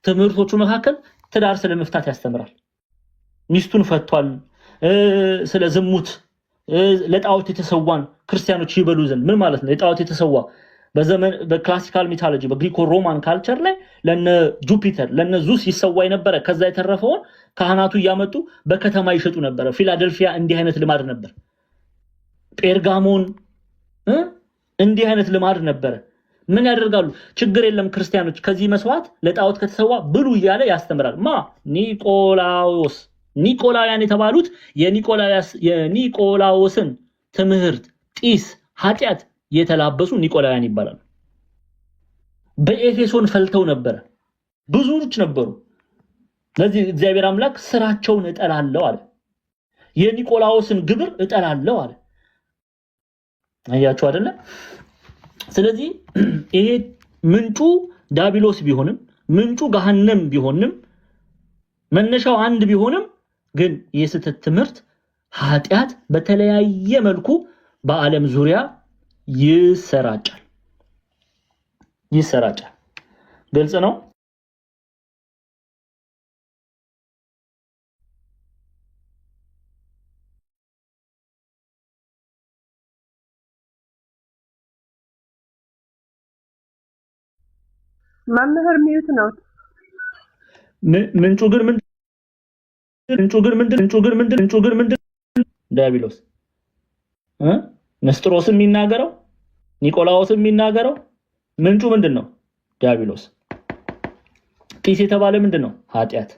ትምህርቶቹ መካከል ትዳር ስለመፍታት ያስተምራል። ሚስቱን ፈቷል። ስለ ዝሙት፣ ለጣዖት የተሰዋን ክርስቲያኖች ይበሉ ዘንድ ምን ማለት ነው? ለጣዖት የተሰዋ በክላሲካል ሚቶሎጂ በግሪኮ ሮማን ካልቸር ላይ ለነ ጁፒተር ለነ ዙስ ይሰዋ የነበረ ከዛ የተረፈውን ካህናቱ እያመጡ በከተማ ይሸጡ ነበር። ፊላደልፊያ እንዲህ አይነት ልማድ ነበር። ጴርጋሞን እንዲህ አይነት ልማድ ነበር። ምን ያደርጋሉ? ችግር የለም ክርስቲያኖች ከዚህ መስዋዕት ለጣዖት ከተሰዋ ብሉ እያለ ያስተምራል። ኒቆላውያን የተባሉት የኒቆላዎስን ትምህርት ጢስ ኃጢአት የተላበሱ ኒቆላውያን ይባላሉ። በኤፌሶን ፈልተው ነበር፣ ብዙዎች ነበሩ። ለዚህ እግዚአብሔር አምላክ ስራቸውን እጠላለሁ አለ። የኒቆላዎስን ግብር እጠላለሁ አለ። አያችሁ አይደለ? ስለዚህ ይሄ ምንጩ ዲያብሎስ ቢሆንም ምንጩ ገሃነም ቢሆንም መነሻው አንድ ቢሆንም ግን የስህተት ትምህርት ኃጢአት በተለያየ መልኩ በዓለም ዙሪያ ይሰራጫል። ግልጽ ነው። መምህር ሚዩት ነው። ምንጩ ግን ምንድን ዲያብሎስ ንስጥሮስ የሚናገረው ኒቆላዎስ የሚናገረው ምንጩ ምንድን ነው? ዲያብሎስ። ጢስ የተባለ ምንድን ነው? ኃጢአት።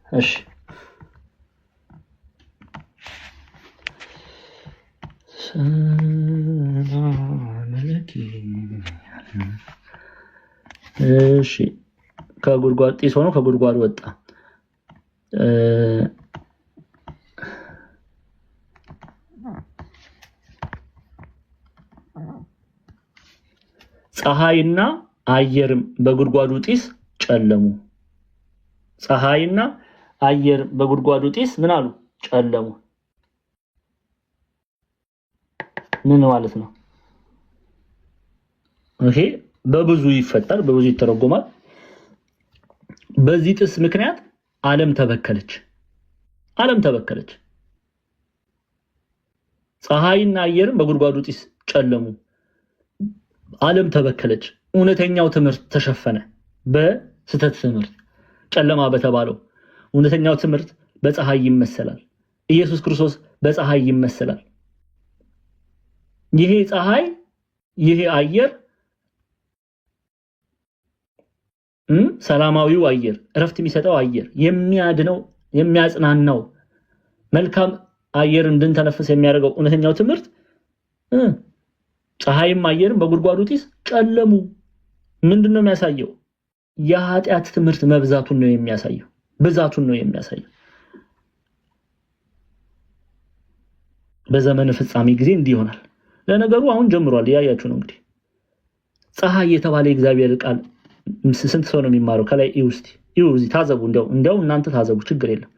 እሺ ሰላመለኪ እሺ ከጉድጓድ ጢስ ሆኖ ከጉድጓድ ወጣ ፀሐይና አየርም በጉድጓዱ ጢስ ጨለሙ ፀሐይና አየር በጉድጓዱ ጢስ ምን አሉ ጨለሙ ምን ማለት ነው ይሄ በብዙ ይፈታል በብዙ ይተረጎማል በዚህ ጢስ ምክንያት ዓለም ተበከለች ፀሐይና አየርም በጉድጓዱ ጢስ ጨለሙ ዓለም ተበከለች እውነተኛው ትምህርት ተሸፈነ በስተት ትምህርት ጨለማ በተባለው እውነተኛው ትምህርት በፀሐይ ይመሰላል ኢየሱስ ክርስቶስ በፀሐይ ይመሰላል ይሄ ፀሐይ ይሄ አየር ሰላማዊው አየር እረፍት የሚሰጠው አየር የሚያድነው የሚያጽናናው መልካም አየር እንድንተነፍስ የሚያደርገው እውነተኛው ትምህርት ፀሐይም አየርም በጉድጓዱ ጢስ ጨለሙ ምንድነው የሚያሳየው የኃጢአት ትምህርት መብዛቱን ነው የሚያሳየው ብዛቱን ነው የሚያሳየው በዘመነ ፍጻሜ ጊዜ እንዲህ ይሆናል ለነገሩ አሁን ጀምሯል ያያችሁ ነው እንግዲህ ፀሐይ የተባለ እግዚአብሔር ቃል ስንት ሰው ነው የሚማረው ከላይ ኢውስቲ ኢውዚ ታዘቡ እንደው እናንተ ታዘቡ ችግር የለም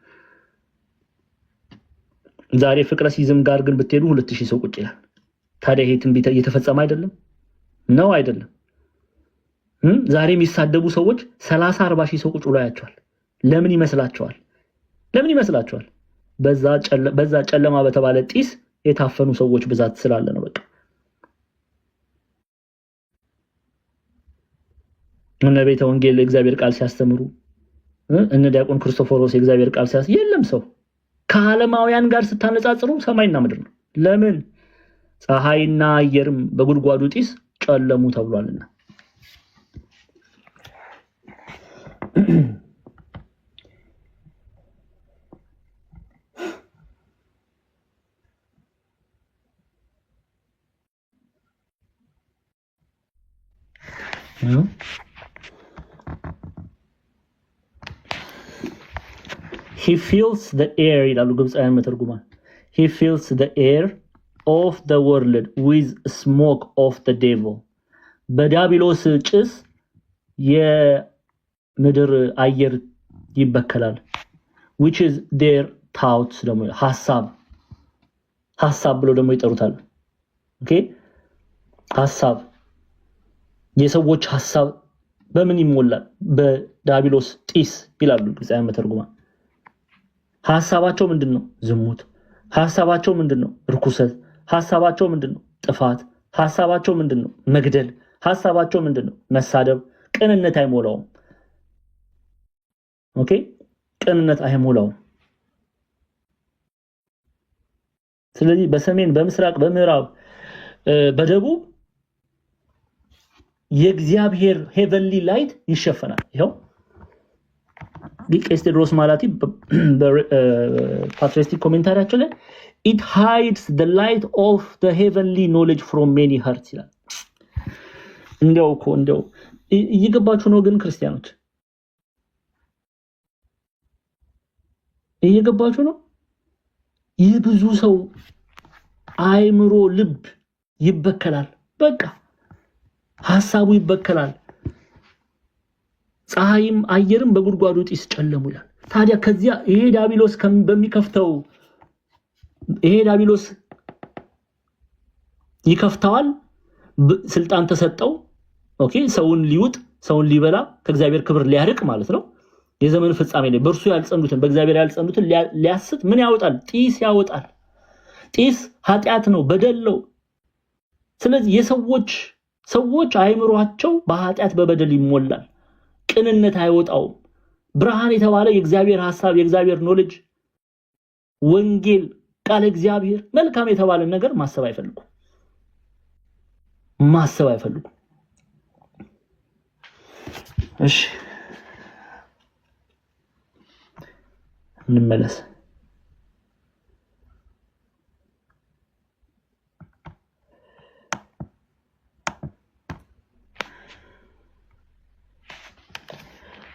ዛሬ ፍቅረ ሲዝም ጋር ግን ብትሄዱ 2000 ሰው ቁጭ ይላል ታዲያ ይሄ ትንቢት እየተፈጸመ አይደለም ነው አይደለም ዛሬ የሚሳደቡ ሰዎች 30 40 ሺህ ሰው ቁጭ ብሎ ያያቸዋል ለምን ይመስላችኋል በዛ ጨለማ በተባለ ጢስ የታፈኑ ሰዎች ብዛት ስላለ ነው በቃ እነ ቤተ ወንጌል እግዚአብሔር ቃል ሲያስተምሩ እነ ዲያቆን ክርስቶፎሮስ እግዚአብሔር ቃል የለም ሰው ከዓለማውያን ጋር ስታነጻጽሩ ሰማይና ምድር ነው ለምን ፀሐይና አየርም በጉድጓዱ ጢስ ጨለሙ ተብሏልና He fills the air ይላሉ ግብጻውያን መተርጉማ He fills the air of the world with smoke of the devil በዲያብሎስ ጭስ የምድር አየር ይበከላል which is their thoughts ደግሞ ሐሳብ ብሎ ደግሞ ይጠሩታል ኦኬ ሐሳብ የሰዎች ሐሳብ በምን ይሞላል በዲያብሎስ ጢስ ይላሉ ግብጻውያን መተርጉማ ሐሳባቸው ምንድነው ዝሙት ሐሳባቸው ምንድነው ርኩሰት ሐሳባቸው ምንድነው ጥፋት ሐሳባቸው ምንድነው መግደል ሐሳባቸው ምንድነው መሳደብ ቅንነት አይሞላውም ኦኬ ቅንነት አይሞላውም ስለዚህ በሰሜን በምስራቅ በምዕራብ በደቡብ የእግዚአብሔር ሄቨንሊ ላይት ይሸፈናል ይሄው ቄስ ቴዎድሮስ ማላቲ ፓትሪስቲክ ኮሜንታሪያቸው ላይ it hides the light of the heavenly knowledge from many hearts ይላል እንደው እየገባችሁ ነው ግን ክርስቲያኖች እየገባችሁ ነው ይህ ብዙ ሰው አይምሮ ልብ ይበከላል በቃ ሐሳቡ ይበከላል ፀሐይም አየርም በጉድጓዱ ጢስ ጨለሙ ይላል ታዲያ ከዚያ ይሄ ዲያብሎስ በሚከፍተው ይሄ ዲያብሎስ ይከፍታዋል ስልጣን ተሰጠው ኦኬ ሰውን ሊውጥ ሰውን ሊበላ ከእግዚአብሔር ክብር ሊያርቅ ማለት ነው የዘመኑ ፍጻሜ ላይ በእርሱ ያልጸኑትን በእግዚአብሔር ያልጸኑትን ሊያስት ምን ያወጣል ጢስ ያወጣል ጢስ ኃጢአት ነው በደል ነው ስለዚህ ሰዎች አይምሮአቸው በኃጢአት በበደል ይሞላል ቅንነት አይወጣውም ብርሃን የተባለ የእግዚአብሔር ሐሳብ የእግዚአብሔር ኖሌጅ ወንጌል ቃል እግዚአብሔር መልካም የተባለ ነገር ማሰብ አይፈልጉ እሺ እንመለስ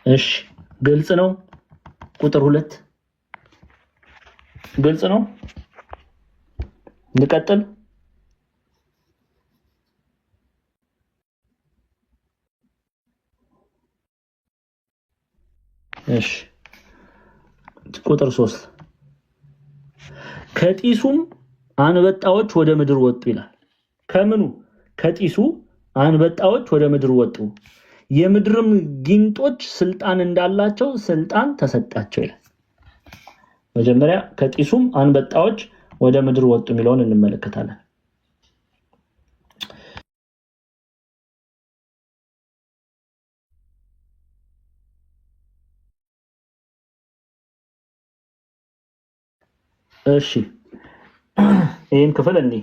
እሺ ግልጽ ነው። ቁጥር 2 ግልጽ ነው። እንቀጥል። እሺ ቁጥር 3 ከጢሱም አንበጣዎች ወደ ምድር ወጡ ይላል። ከምኑ? ከጢሱ አንበጣዎች ወደ ምድር ወጡ፣ የምድርም ጊንጦች ስልጣን እንዳላቸው ስልጣን ተሰጣቸው ይላል። መጀመሪያ ከጢሱም አንበጣዎች ወደ ምድር ወጡ የሚለውን እንመለከታለን። እሺ ይሄን ክፍል እንይ።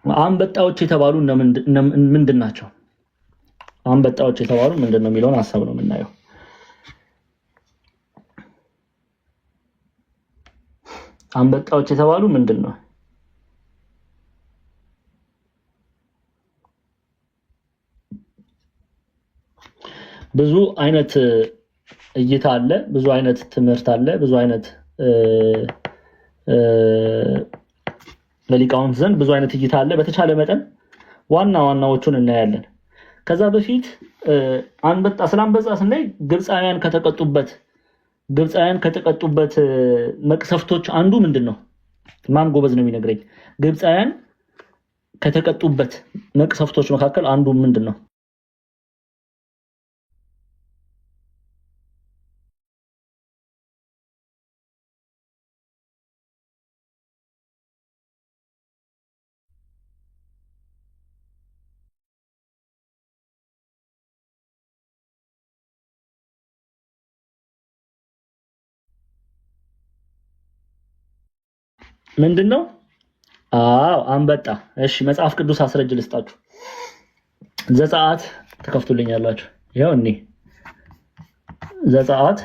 አንበጣዎች የተባሉ ምንድን ናቸው? አንበጣዎች የተባሉ ምንድነው የሚለውን ሐሳብ ነው የምናየው። አንበጣዎች የተባሉ ምንድነው? ብዙ አይነት እይታ አለ፣ ብዙ አይነት ትምህርት አለ፣ ብዙ አይነት በሊቃውንት ዘንድ ብዙ አይነት እይታ አለ። በተቻለ መጠን ዋና ዋናዎቹን እናያለን። ከዛ በፊት አንበጣ ስላንበጣ ስናይ ግብፃውያን ከተቀጡበት መቅሰፍቶች አንዱ ምንድነው? ማን ጎበዝ ነው የሚነግረኝ? ግብፃውያን ከተቀጡበት መቅሰፍቶች መካከል አንዱ ምንድነው? ምንድነው? አዎ አንበጣ። እሺ መጽሐፍ ቅዱስ አስረጅ ልስጣችሁ። ዘጸአት ተከፍቱልኛላችሁ። ይሄው እኔ ዘጸአት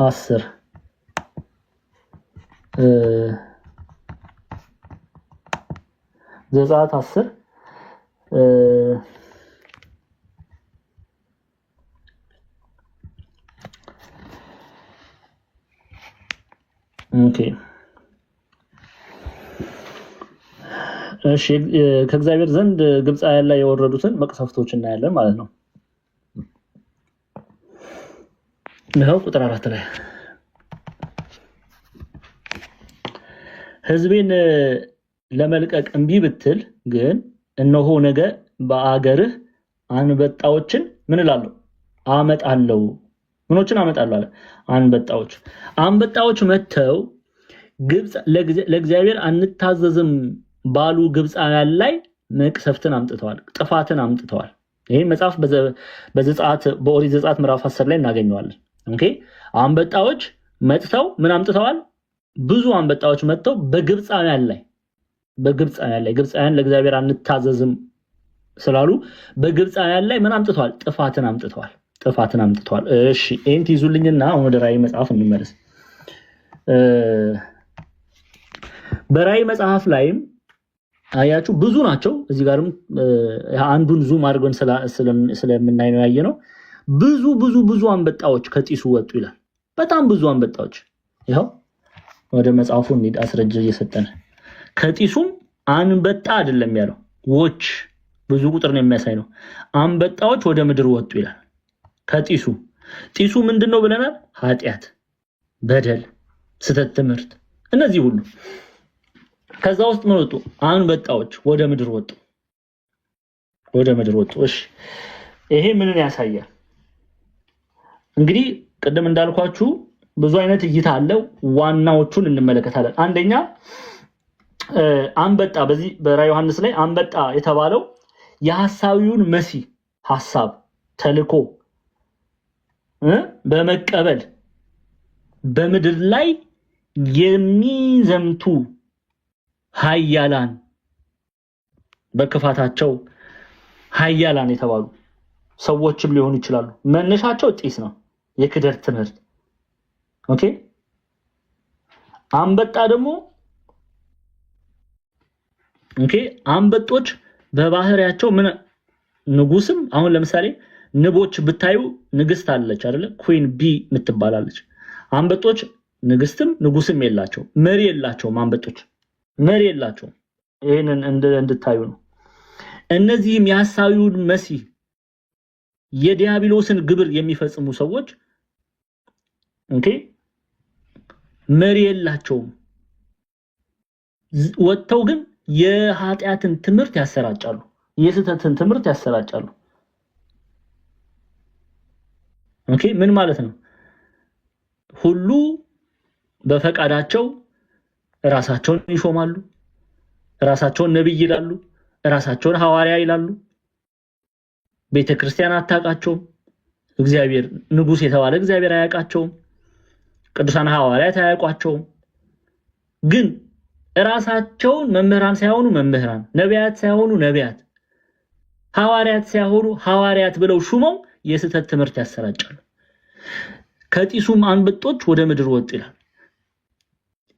10 ዘጸአት 10 ኦኬ እሺ ከእግዚአብሔር ዘንድ ግብፃውያን ላይ የወረዱትን መቅሰፍቶች እናያለን ማለት ነው። ነው ቁጥር 4 ላይ ሕዝቤን ለመልቀቅ እምቢ ብትል ግን እነሆ ነገ በአገርህ አንበጣዎችን ምን እላለሁ አመጣለሁ። ምኖችን አመጣለሁ አለ? አንበጣዎች መተው ግብፅ ለእግዚአብሔር አንታዘዝም ባሉ ግብፃውያን ላይ መቅሰፍትን አምጥተዋል፣ ጥፋትን አምጥተዋል። ይሄ መጽሐፍ በኦሪት ዘጸአት ምዕራፍ 10 ላይ እናገኘዋለን። ኦኬ አንበጣዎች መጥተው ምን አምጥተዋል? ብዙ አንበጣዎች መጥተው በግብፃውያን ላይ ግብፃውያን ለእግዚአብሔር አንታዘዝም ስላሉ በግብፃውያን ላይ ምን አምጥተዋል? ጥፋትን አምጥተዋል። እሺ ይሄን ትይዙልኝና አሁን ወደ ራዕይ መጽሐፍ እንመለስ። በራዕይ መጽሐፍ ላይም አያችሁ ብዙ ናቸው። እዚህ ጋርም አንዱን ዙም አድርገን ስለምናይ ነው ያየነው። ብዙ አንበጣዎች ከጢሱ ወጡ ይላል። በጣም ብዙ አንበጣዎች። ይኸው ወደ መጽሐፉ እንሂድ። አስረጅ እየሰጠን ከጢሱም አንበጣ አይደለም ያለው ዎች ብዙ ቁጥር ነው የሚያሳይ ነው። አንበጣዎች ወደ ምድር ወጡ ይላል። ጢሱ ምንድነው ብለናል? ኃጢአት፣ በደል፣ ስተት ትምህርት፣ እነዚህ ሁሉ ከዛ ውስጥ ምን ወጡ? አንበጣዎች ወደ ምድር ወጡ። እሺ ይሄ ምንን ያሳያል? እንግዲህ ቅድም እንዳልኳችሁ ብዙ አይነት እይታ አለው። ዋናዎቹን እንመለከታለን። አንደኛ አንበጣ በዚህ በራዕየ ዮሐንስ ላይ አንበጣ የተባለው የሐሳዊውን መሲህ ሐሳብ ተልኮ በመቀበል በምድር ላይ የሚዘምቱ ኃያላን በክፋታቸው ኃያላን የተባሉ ሰዎችም ሊሆኑ ይችላሉ። መነሻቸው ጢስ ነው፣ የክደት ትምህርት። ኦኬ አንበጣ ደግሞ ኦኬ አንበጦች በባህሪያቸው ምን ንጉስም አሁን ለምሳሌ ንቦች ብታዩ ንግስት አለች አይደለ ኩዊን ቢ ምትባላለች አንበጦች ንግስትም ንጉስም የላቸው መሪ የላቸው አንበጦች መሪ የላቸው ይሄንን እንድታዩ ነው እነዚህም የሐሳዊውን መሲህ የዲያብሎስን ግብር የሚፈጽሙ ሰዎች ኦኬ መሪ የላቸው ወጥተው ግን የኃጢአትን ትምህርት ያሰራጫሉ የስተትን ትምህርት ያሰራጫሉ ኦኬ ምን ማለት ነው ሁሉ በፈቃዳቸው ራሳቸውን ይሾማሉ ራሳቸውን ነብይ ይላሉ ራሳቸውን ሐዋርያ ይላሉ ቤተክርስቲያን አታቃቸውም እግዚአብሔር ንጉስ የተባለ እግዚአብሔር አያቃቸውም ቅዱሳን ሐዋርያት አያቋቸውም ግን ራሳቸውን መምህራን ሳይሆኑ መምህራን ነቢያት ሳይሆኑ ነቢያት ሐዋርያት ሳይሆኑ ሐዋርያት ብለው ሹመው የስተት ትምህርት ያሰራጫሉ ከጢሱም አንበጦች ወደ ምድር ወጡ ይላል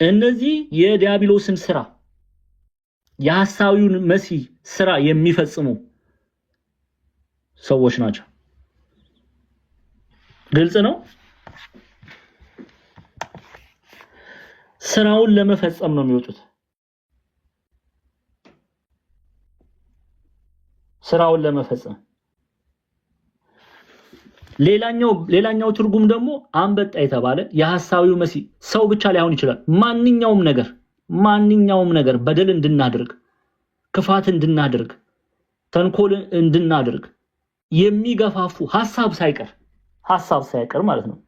እነዚህ የዲያብሎስን ስራ የሐሳዊውን መሲህ ስራ የሚፈጽሙ ሰዎች ናቸው ግልጽ ነው ስራውን ለመፈጸም ነው የሚወጡት ስራውን ለመፈጸም ሌላኛው ትርጉም ደግሞ አንበጣ የተባለ የሐሳዊው መሲህ ሰው ብቻ ላይሆን ይችላል ማንኛውም ነገር በደል እንድናደርግ ክፋት እንድናደርግ ተንኮል እንድናደርግ የሚገፋፉ ሐሳብ ሳይቀር ማለት ነው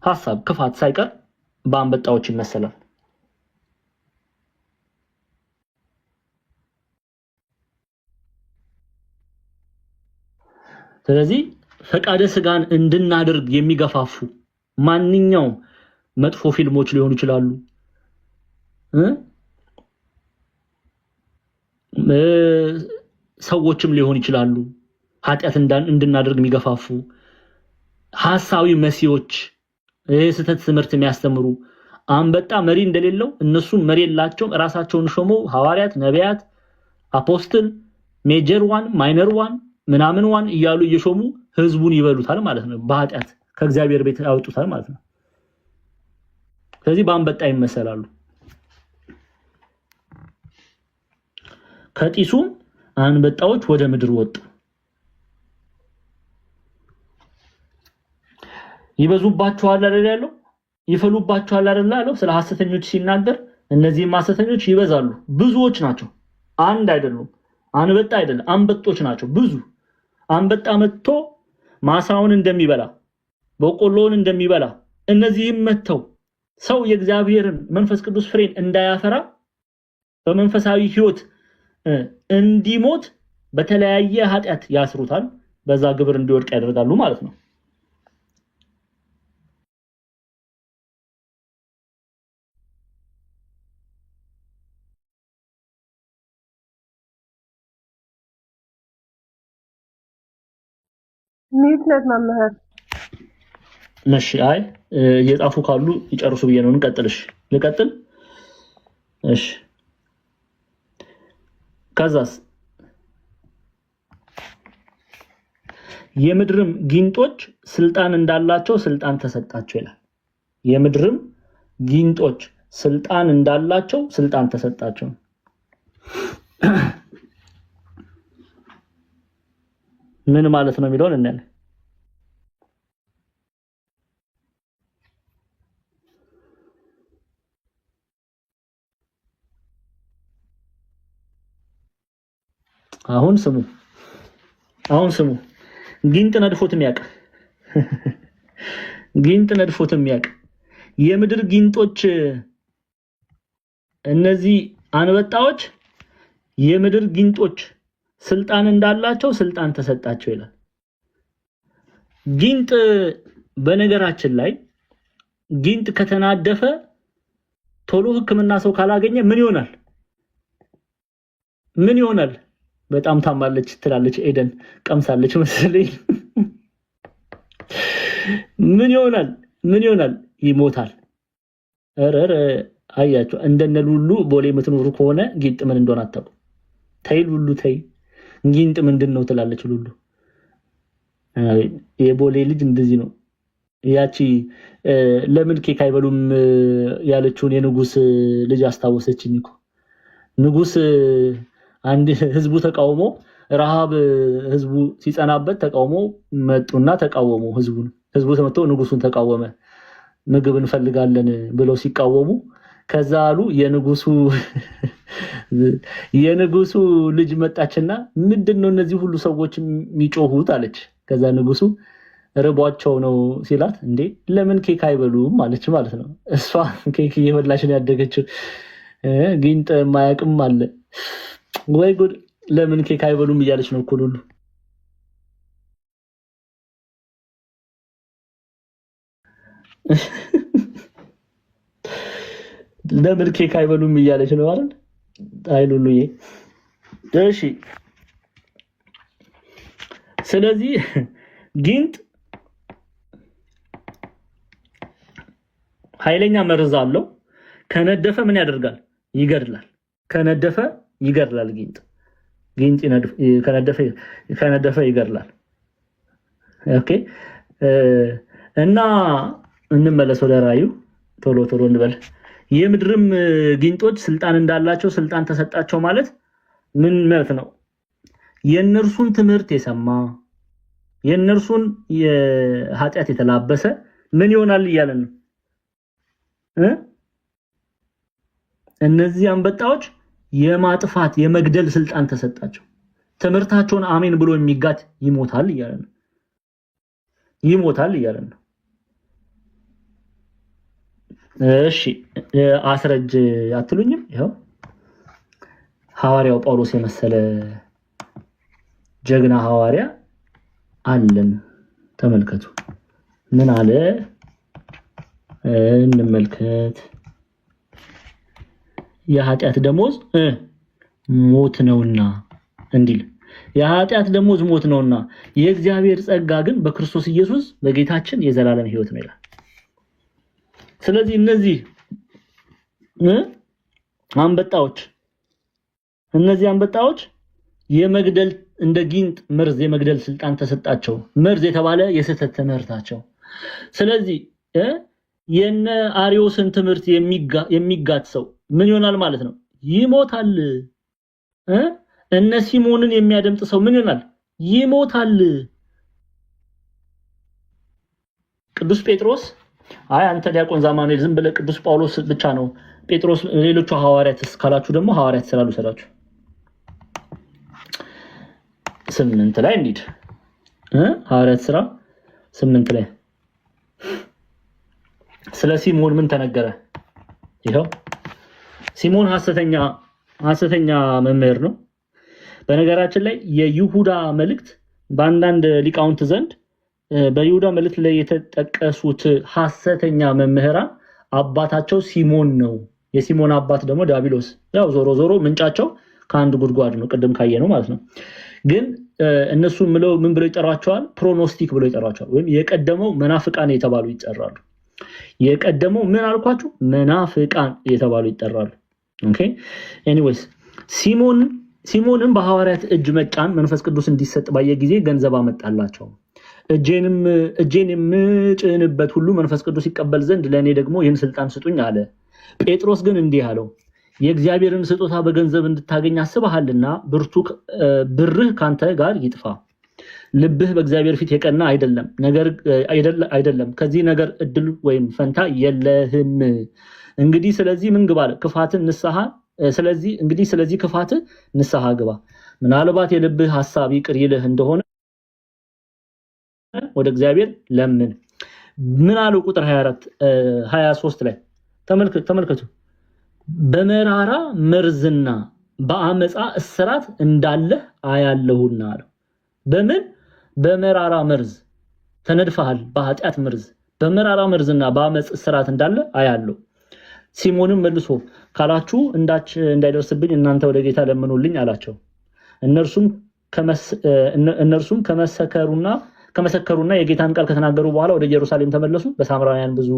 ሐሳብ ክፋት ሳይቀር በአንበጣዎች ይመሰላል ስለዚህ ፈቃደ ስጋን እንድናደርግ የሚገፋፉ ማንኛውም መጥፎ ፊልሞች ሊሆኑ ይችላሉ ሰዎችም ሊሆኑ ይችላሉ ኃጢአት እንድናደርግ የሚገፋፉ ሐሳዊ መሲዎች የስተት ትምህርት የሚያስተምሩ አንበጣ መሪ እንደሌለው እነሱ መሪ የላቸው ራሳቸውን ሾመው ሐዋርያት ነቢያት አፖስትል ሜጀር ዋን ማይነር ዋን ምናምን ዋን እያሉ እየሾሙ ህዝቡን ይበሉታል ማለት ነው በኃጢአት ከእግዚአብሔር ቤት ያወጡታል ማለት ነው ስለዚህ በአንበጣ ይመሰላሉ ከጢሱም አንበጣዎች ወደ ምድር ወጡ ይበዙባቸዋል አይደል ያለው ይፈሉባቸዋል አይደል ያለው ስለ ሐሰተኞች ሲናገር እነዚህም ሐሰተኞች ይበዛሉ ብዙዎች ናቸው አንድ አይደሉም አንበጣ አይደለም አንበጦች ናቸው ብዙ አንበጣ መጥቶ ማሳውን እንደሚበላ በቆሎውን እንደሚበላ እነዚህም መተው ሰው የእግዚአብሔርን መንፈስ ቅዱስ ፍሬን እንዳያፈራ በመንፈሳዊ ህይወት እንዲሞት በተለያየ ኃጢአት ያስሩታል በዛ ግብር እንዲወድቅ ያደርጋሉ ማለት ነው ሚትነት መምህር እሺ አይ የጻፉ ካሉ ይጨርሱ ብዬ ነው እንቀጥልሽ ልቀጥል እሺ ከዛስ የምድርም ጊንጦች ስልጣን እንዳላቸው ስልጣን ተሰጣቸው ይላል የምድርም ጊንጦች ስልጣን እንዳላቸው ስልጣን ተሰጣቸው ምን ማለት ነው የሚለውን እናያለን አሁን ስሙ ጊንጥ ነድፎትም ያውቅ የምድር ጊንጦች እነዚህ አንበጣዎች የምድር ጊንጦች ስልጣን እንዳላቸው ስልጣን ተሰጣቸው ይላል ጊንጥ በነገራችን ላይ ጊንጥ ከተናደፈ ቶሎ ህክምና ሰው ካላገኘ ምን ይሆናል በጣም ታማለች ትላለች ኤደን ቀምሳለች መሰለኝ ምን ይሆናል ምን ይሆናል? ይሞታል። እረረ አያችሁ እንደነ ሉሉ ቦሌ የምትኖሩ ከሆነ ጊንጥ ምን እንደሆነ አታውቁ። ተይ ሉሉ ተይ፣ ጊንጥ ምንድነው ትላለች ሉሉ። የቦሌ ልጅ እንደዚህ ነው። ያቺ ለምን ኬክ አይበሉም ያለችውን የንጉስ ልጅ አስታወሰችኝ እኮ። ንጉስ አንድ ህዝቡ ተቃውሞ ረሃብ ህዝቡ ሲጸናበት ተቃውሞ መጡና ተቃወሙ ህዝቡ ተመቶ ንጉሱን ተቃወመ። ምግብ እንፈልጋለን ብለው ሲቃወሙ ከዛ አሉ የንጉሱ ልጅ መጣችና ምንድነው እነዚህ ሁሉ ሰዎች የሚጮሁት አለች። ከዛ ንጉሱ ርቧቸው ነው ሲላት እንዴ ለምን ኬክ አይበሉም አለች ማለት ነው። እሷ ኬክ እየበላች ነው ያደገችው። ጊንጥ ማያቅም አለ ወይ ጉድ! ለምን ኬክ አይበሉም እያለች ነው እኮ ሁሉ። ለምን ኬክ አይበሉም እያለች ነው አይደል? አይሉሉዬ እሺ። ስለዚህ ጊንጥ ኃይለኛ መርዝ አለው። ከነደፈ ምን ያደርጋል? ይገድላል። ከነደፈ ይገድላል። ጊንጥ ከነደፈ ይገድላል። ኦኬ። እና እንመለስ ወደ ራዩ። ቶሎ እንበል። የምድርም ጊንጦች ስልጣን እንዳላቸው ስልጣን ተሰጣቸው ማለት ምን ማለት ነው? የእነርሱን ትምህርት የሰማ የእነርሱን የኃጢአት የተላበሰ ምን ይሆናል እያለን ነው። እነዚህ አንበጣዎች የማጥፋት የመግደል ስልጣን ተሰጣቸው። ትምህርታቸውን አሜን ብሎ የሚጋት ይሞታል እያለን ነው። እሺ አስረጅ አትሉኝም? ይሄው ሐዋርያው ጳውሎስ የመሰለ ጀግና ሐዋርያ አለን። ተመልከቱ ምን አለ? እንመልከት። የኃጢአት ደሞዝ ሞት ነውና እንዲል የኃጢአት ደሞዝ ሞት ነውና የእግዚአብሔር ጸጋ ግን በክርስቶስ ኢየሱስ በጌታችን የዘላለም ሕይወት ነው ይላል። ስለዚህ እነዚህ አንበጣዎች የመግደል እንደ ጊንጥ መርዝ የመግደል ስልጣን ተሰጣቸው። መርዝ የተባለ የስህተት ትምህርታቸው። ስለዚህ የነ አሪዮስን ትምህርት የሚጋት ሰው ምን ይሆናል ማለት ነው? ይሞታል። እነ ሲሞንን የሚያደምጥ ሰው ምን ይሆናል? ይሞታል። ቅዱስ ጴጥሮስ አንተ ዲያቆን ዛማኑኤል ዝም ብለህ ቅዱስ ጳውሎስ ብቻ ነው ጴጥሮስ ሌሎቹ ሐዋርያት እስካላችሁ ደግሞ ሐዋርያት ስላሉ ሰራችሁ 8 ላይ እንሂድ። ሐዋርያት ሥራ 8 ላይ ስለ ሲሞን ምን ተነገረ? ይሄው ሲሞን ሐሰተኛ መምህር ነው። በነገራችን ላይ የይሁዳ መልእክት በአንዳንድ ሊቃውንት ዘንድ በይሁዳ መልእክት ላይ የተጠቀሱት ሐሰተኛ መምህራን አባታቸው ሲሞን ነው። የሲሞን አባት ደግሞ ዲያብሎስ። ያው ዞሮ ምንጫቸው ከአንድ ጉድጓድ ነው፣ ቅድም ካየነው ማለት ነው። ግን እነሱ ምን ብለው ይጠራቸዋል? ፕሮኖስቲክ ብለው ይጠራቸዋል። ወይም የቀደመው መናፍቃን የተባሉ ይጠራሉ። የቀደመው ምን አልኳችሁ? መናፍቃን የተባሉ ይጠራሉ። ኦኬ ኤኒዌይስ ሲሞንም በሐዋርያት እጅ መጫን መንፈስ ቅዱስ እንዲሰጥ ባየ ጊዜ ገንዘብ አመጣላቸው። እጄን የምጭንበት ሁሉ መንፈስ ቅዱስ ይቀበል ዘንድ ለእኔ ደግሞ ይህን ስልጣን ስጡኝ አለ። ጴጥሮስ ግን እንዲህ አለው፣ የእግዚአብሔርን ስጦታ በገንዘብ እንድታገኝ አስበሃልና ብርህ ካንተ ጋር ይጥፋ። ልብህ በእግዚአብሔር ፊት የቀና አይደለም። ከዚህ ነገር እድል ወይም ፈንታ የለህም። እንግዲህ ስለዚህ ምን ግባ? ስለዚህ ክፋት ንስሐ ግባ። ምናልባት የልብህ ሐሳብ ይቅር ይልህ እንደሆነ ወደ እግዚአብሔር ለምን። ምን አለው? ቁጥር 23 ላይ ተመልከቱ። በመራራ መርዝና በአመፃ እስራት እንዳለህ አያለሁና አለው። በምን? በመራራ መርዝ ተነድፈሃል። በኃጢአት መርዝ በመራራ መርዝና በአመፅ እስራት እንዳለ አያለሁ። ሲሞንም መልሶ ካላችሁ እንዳይደርስብኝ እናንተ ወደ ጌታ ለምኑልኝ አላቸው። እነርሱም ከመሰከሩና ከመሰከሩና የጌታን ቃል ከተናገሩ በኋላ ወደ ኢየሩሳሌም ተመለሱ። በሳምራውያን ብዙ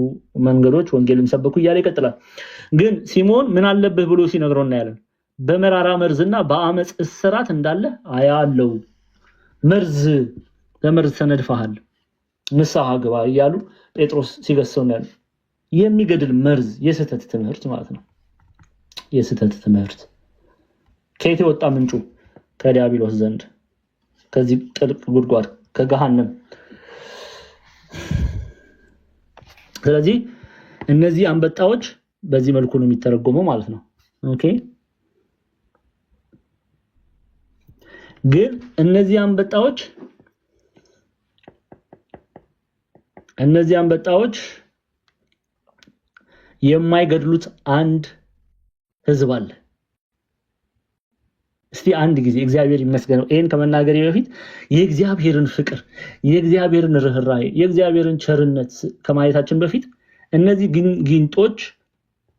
መንገዶች ወንጌልን ሰበኩ እያለ ይቀጥላል። ግን ሲሞን ምን አለብህ ብሎ ሲነግረው እናያለን። በመራራ መርዝና በአመጽ እስራት እንዳለ አያለው። መርዝ ለመርዝ ተነድፈሃል፣ ንስሐ ግባ እያሉ ጴጥሮስ ሲገሰው እናያለን። የሚገድል መርዝ፣ የስህተት ትምህርት ማለት ነው። የስህተት ትምህርት ከየት የወጣ ምንጩ? ከዲያብሎስ ዘንድ፣ ከዚህ ጥልቅ ጉድጓድ ከገሃነም። ስለዚህ እነዚህ አንበጣዎች በዚህ መልኩ ነው የሚተረጎመው ማለት ነው። ኦኬ። ግን እነዚህ አንበጣዎች የማይገድሉት አንድ ህዝብ አለ። እስቲ አንድ ጊዜ እግዚአብሔር ይመስገን ይሄን ከመናገሬ በፊት የእግዚአብሔርን ፍቅር፣ የእግዚአብሔርን ርህራሄ፣ የእግዚአብሔርን ቸርነት ከማየታችን በፊት እነዚህ ጊንጦች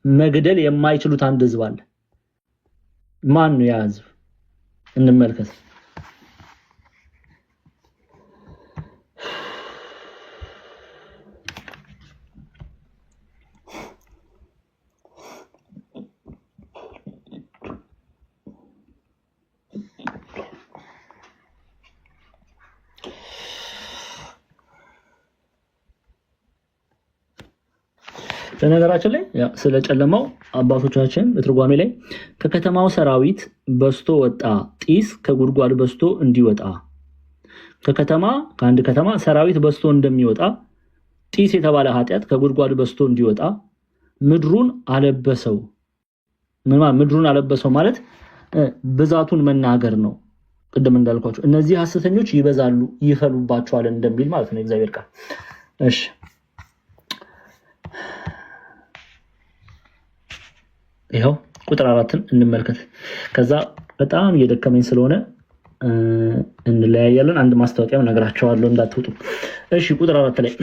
መግደል የማይችሉት አንድ ህዝብ አለ። ማን ነው ያ ህዝብ? እንመልከት። በነገራችን ላይ ስለ ጨለማው አባቶቻችን በትርጓሜ ላይ ከከተማው ሰራዊት በስቶ ወጣ ጢስ ከጉድጓድ በስቶ እንዲወጣ፣ ከአንድ ከተማ ሰራዊት በስቶ እንደሚወጣ ጢስ የተባለ ኃጢአት ከጉድጓድ በስቶ እንዲወጣ ምድሩን አለበሰው። ምድሩን አለበሰው ማለት ብዛቱን መናገር ነው። ቅድም እንዳልኳችሁ እነዚህ ሐሰተኞች ይበዛሉ ይፈሉባቸዋል እንደሚል ማለት ነው እግዚአብሔር ቃል። እሺ ይሄው ቁጥር 4ን እንመልከት። ከዛ በጣም እየደከመኝ ስለሆነ እንለያያለን። አንድ ማስታወቂያ ነግራቸዋለሁ እንዳትወጡ። እሺ ቁጥር 4 ላይ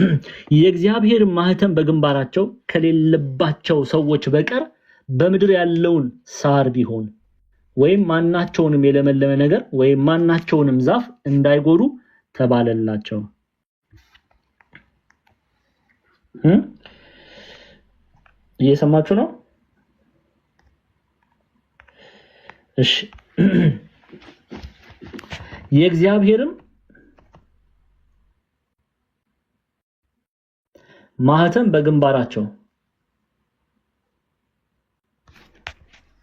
የእግዚአብሔር ማህተም በግንባራቸው ከሌለባቸው ሰዎች በቀር በምድር ያለውን ሳር ቢሆን ወይም ማናቸውንም የለመለመ ነገር ወይም ማናቸውንም ዛፍ እንዳይጎዱ ተባለላቸው። እየሰማችሁ ነው? እሺ የእግዚአብሔርም ማህተም በግንባራቸው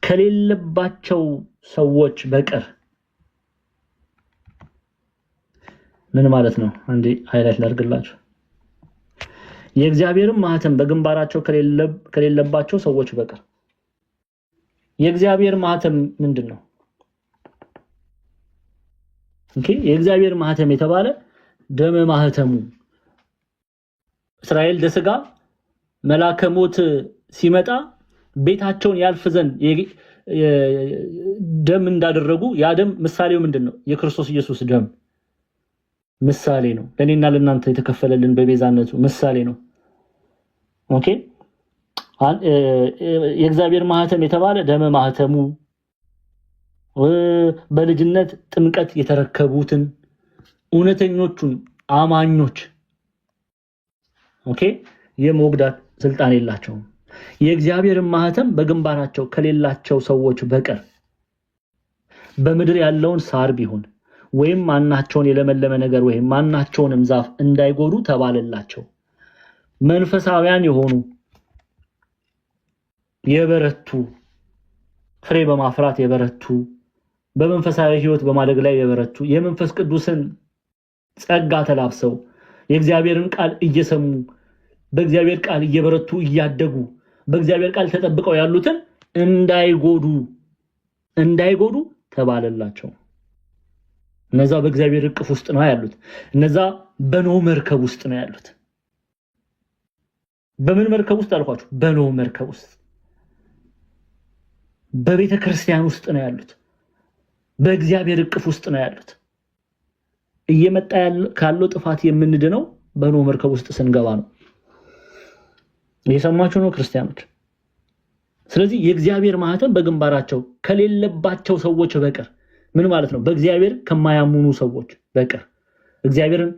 ከሌለባቸው ሰዎች በቀር ምን ማለት ነው? አንዴ ሃይላይት ላድርግላችሁ። የእግዚአብሔርም ማህተም በግንባራቸው ከሌለባቸው ሰዎች በቀር። የእግዚአብሔር ማህተም ምንድነው? ኦኬ የእግዚአብሔር ማህተም የተባለ ደመ ማህተሙ እስራኤል ደስጋ መላከ ሞት ሲመጣ ቤታቸውን ያልፍ ዘንድ ደም እንዳደረጉ ያ ደም ምሳሌው ምንድነው? የክርስቶስ ኢየሱስ ደም ምሳሌ ነው። ለኔና ለእናንተ የተከፈለልን በቤዛነቱ ምሳሌ ነው። ኦኬ የእግዚአብሔር ማህተም የተባለ ደመ ማህተሙ በልጅነት ጥምቀት የተረከቡትን እውነተኞቹን አማኞች ኦኬ የመግዳት ስልጣን የላቸውም። የእግዚአብሔር ማህተም በግንባራቸው ከሌላቸው ሰዎች በቀር በምድር ያለውን ሳር ቢሆን ወይም ማናቸውን የለመለመ ነገር ወይም ማናቸውንም ዛፍ እንዳይጎዱ ተባለላቸው። መንፈሳውያን የሆኑ የበረቱ ፍሬ በማፍራት የበረቱ በመንፈሳዊ ህይወት በማደግ ላይ የበረቱ የመንፈስ ቅዱስን ጸጋ ተላብሰው የእግዚአብሔርን ቃል እየሰሙ በእግዚአብሔር ቃል እየበረቱ እያደጉ በእግዚአብሔር ቃል ተጠብቀው ያሉትን እንዳይጎዱ ተባለላቸው። እነዛ በእግዚአብሔር እቅፍ ውስጥ ነው ያሉት። እነዛ በኖህ መርከብ ውስጥ ነው ያሉት። በምን መርከብ ውስጥ አልኳችሁ? በኖህ መርከብ ውስጥ በቤተ ክርስቲያን ውስጥ ነው ያሉት። በእግዚአብሔር እቅፍ ውስጥ ነው ያሉት። እየመጣ ካለው ጥፋት የምንድነው በኖህ መርከብ ውስጥ ስንገባ ነው። እየሰማችሁ ነው ክርስቲያኖች? ስለዚህ የእግዚአብሔር ማህተም በግንባራቸው ከሌለባቸው ሰዎች በቀር ምን ማለት ነው? በእግዚአብሔር ከማያምኑ ሰዎች በቀር እግዚአብሔርን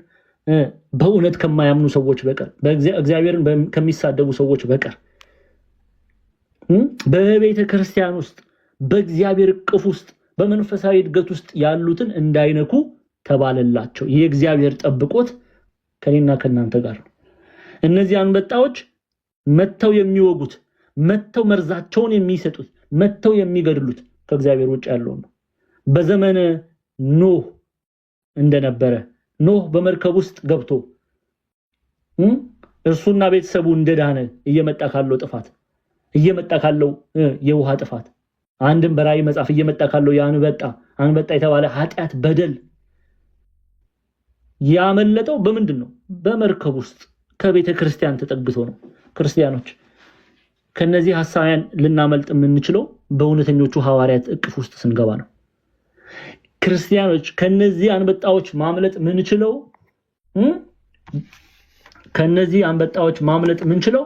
በእውነት ከማያምኑ ሰዎች በቀር እግዚአብሔርን ከሚሳደቡ ሰዎች በቀር በቤተ ክርስቲያን ውስጥ በእግዚአብሔር እቅፍ ውስጥ በመንፈሳዊ እድገት ውስጥ ያሉትን እንዳይነኩ ተባለላቸው። የእግዚአብሔር ጠብቆት ከኔና ከናንተ ጋር ነው። እነዚህ አንበጣዎች መተው የሚወጉት መተው መርዛቸውን የሚሰጡት መተው የሚገድሉት ከእግዚአብሔር ውጭ ያለው ነው። በዘመነ ኖህ እንደነበረ ኖህ በመርከብ ውስጥ ገብቶ እርሱና ቤተሰቡ እንደዳነ እየመጣ ካለው ጥፋት እየመጣ ካለው የውሃ ጥፋት አንድም በራእይ መጽሐፍ እየመጣ ካለው አንበጣ የተባለ ኃጢአት በደል ያመለጠው በምንድነው? በመርከብ ውስጥ ከቤተ ክርስቲያን ተጠግቶ ነው። ክርስቲያኖች ከነዚህ ሐሳውያን ልናመልጥ የምንችለው በእውነተኞቹ ሐዋርያት እቅፍ ውስጥ ስንገባ ነው። ክርስቲያኖች ከነዚህ አንበጣዎች ማምለጥ ምንችለው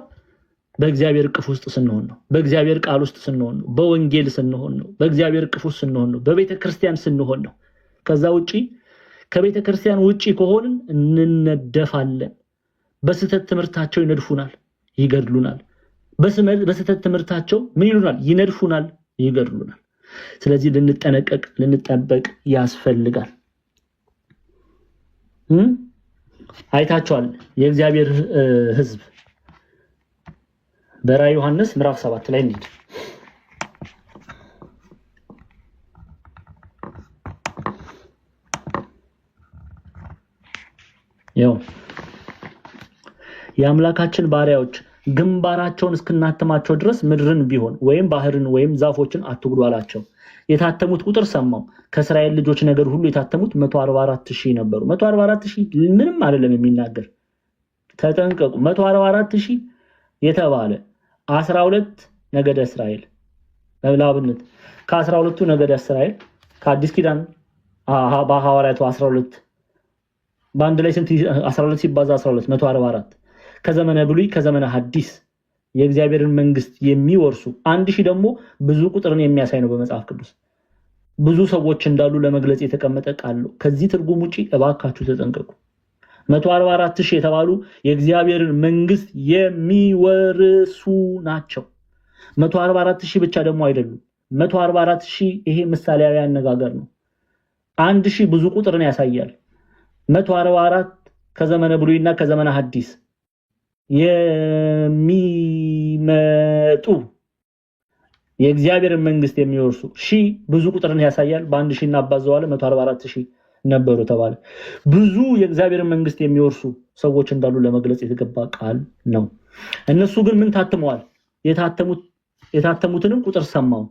በእግዚአብሔር እቅፍ ውስጥ ስንሆን ነው። በእግዚአብሔር ቃል ውስጥ ስንሆን ነው። በወንጌል ስንሆን ነው። በእግዚአብሔር እቅፍ ውስጥ ስንሆን ነው። በቤተ ክርስቲያን ስንሆን ነው። ከዛ ውጪ ከቤተ ክርስቲያን ውጪ ከሆንን እንነደፋለን። በስህተት ትምህርታቸው ይነድፉናል፣ ይገድሉናል። በስህተት ትምህርታቸው ምን ይሉናል? ይነድፉናል፣ ይገድሉናል። ስለዚህ ልንጠበቅ ያስፈልጋል። አይታችኋል የእግዚአብሔር ሕዝብ በራዕየ ዮሐንስ ምዕራፍ 7 ላይ እንሂድ። የአምላካችን ባሪያዎች ግንባራቸውን እስክናተማቸው ድረስ ምድርን ቢሆን ወይም ባህርን ወይም ዛፎችን አትጉዱ አላቸው። የታተሙት ቁጥር ሰማው። ከእስራኤል ልጆች ነገር ሁሉ የታተሙት 144,000 ነበሩ። 144,000 ምንም አይደለም የሚናገር ተጠንቀቁ። 144,000 የተባለ 12 ነገደ እስራኤል ለአብነት ከ12ቱ ነገደ እስራኤል ከአዲስ ኪዳን በሐዋርያቱ 12 በአንድ ላይ ስንት 12 ሲባዛ 12 144 ከዘመነ ብሉይ ከዘመነ ሐዲስ የእግዚአብሔርን መንግስት የሚወርሱ 1000 ደግሞ ብዙ ቁጥርን የሚያሳይ ነው። በመጽሐፍ ቅዱስ ብዙ ሰዎች እንዳሉ ለመግለጽ የተቀመጠ ቃል ነው። ከዚህ ትርጉም ውጪ እባካችሁ ተጠንቀቁ። 144,000 የተባሉ የእግዚአብሔርን መንግስት የሚወርሱ ናቸው። 144,000 ብቻ ደግሞ አይደሉም። 144,000 ይሄ ምሳሌያዊ አነጋገር ነው። 1000 ብዙ ቁጥርን ያሳያል። 144 ከዘመነ ብሉይና ከዘመነ ሐዲስ የሚመጡ የእግዚአብሔርን መንግስት የሚወርሱ ሺህ ብዙ ቁጥርን ያሳያል። በአንድ ሺህ እናባዘዋለን 144,000 ነበሩ ተባለ። ብዙ የእግዚአብሔርን መንግስት የሚወርሱ ሰዎች እንዳሉ ለመግለጽ የተገባ ቃል ነው። እነሱ ግን ምን ታትመዋል? የታተሙትንም ቁጥር ሰማው።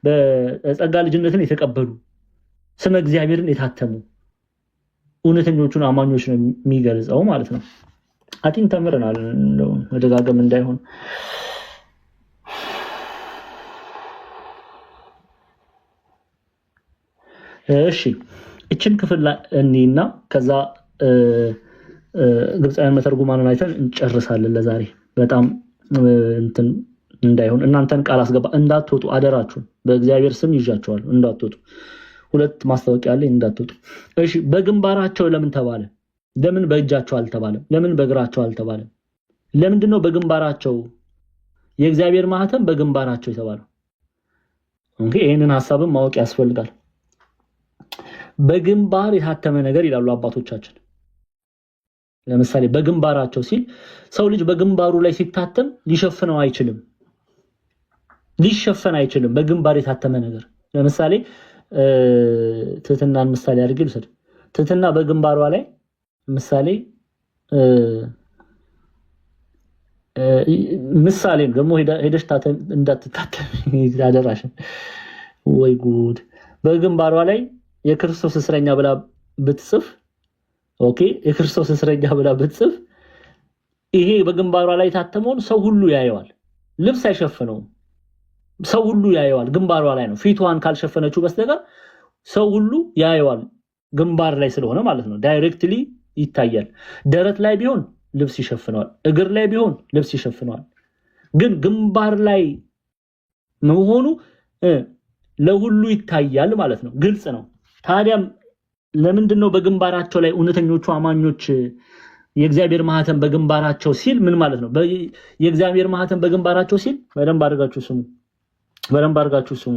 በጸጋ ልጅነትን የተቀበሉ ስመ እግዚአብሔርን የታተሙ እውነተኞቹን አማኞች ነው የሚገልጸው ማለት ነው። አቲን ተምረናል እንደው መደጋገም እንዳይሆን። እሺ እችን ክፍል እኔና ከዛ ግብፃውያን መተርጉማንን አይተን እንጨርሳለን ለዛሬ። በጣም እንትን እንዳይሆን እናንተን ቃል አስገባ እንዳትወጡ አደራችሁን። በእግዚአብሔር ስም ይዣቸዋለሁ እንዳትወጡ። ሁለት ማስታወቂያ አለ እንዳትወጡ። እሺ በግንባራቸው ለምን ተባለ? ለምን በእጃቸው አልተባለም? ለምን በእግራቸው አልተባለም? ለምንድን ነው በግንባራቸው የእግዚአብሔር ማህተም በግንባራቸው የተባለው? እንግዲህ ይሄንን ሐሳብም ማወቅ ያስፈልጋል። በግንባር የታተመ ነገር ይላሉ አባቶቻችን። ለምሳሌ በግንባራቸው ሲል ሰው ልጅ በግንባሩ ላይ ሲታተም ሊሸፍነው አይችልም፣ ሊሸፈን አይችልም። በግንባር የታተመ ነገር ለምሳሌ ትህትናን ምሳሌ አድርጌ ልውሰድ። ትህትና በግንባሯ ላይ ምሳሌ ምሳሌም ደግሞ ሄደሽ እንዳትታተም አደራሽን። ወይ ጉድ! በግንባሯ ላይ የክርስቶስ እስረኛ ብላ ብትጽፍ፣ ኦኬ፣ የክርስቶስ እስረኛ ብላ ብትጽፍ፣ ይሄ በግንባሯ ላይ የታተመውን ሰው ሁሉ ያየዋል። ልብስ አይሸፍነውም። ሰው ሁሉ ያየዋል። ግንባሯ ላይ ነው። ፊቷን ካልሸፈነችው በስተቀር ሰው ሁሉ ያየዋል። ግንባር ላይ ስለሆነ ማለት ነው። ዳይሬክትሊ ይታያል። ደረት ላይ ቢሆን ልብስ ይሸፍነዋል። እግር ላይ ቢሆን ልብስ ይሸፍነዋል። ግን ግንባር ላይ መሆኑ ለሁሉ ይታያል ማለት ነው። ግልጽ ነው። ታዲያም ለምንድነው በግንባራቸው ላይ እውነተኞቹ አማኞች የእግዚአብሔር ማህተም በግንባራቸው ሲል ምን ማለት ነው? የእግዚአብሔር ማህተም በግንባራቸው ሲል በደንብ አድርጋችሁ ስሙ።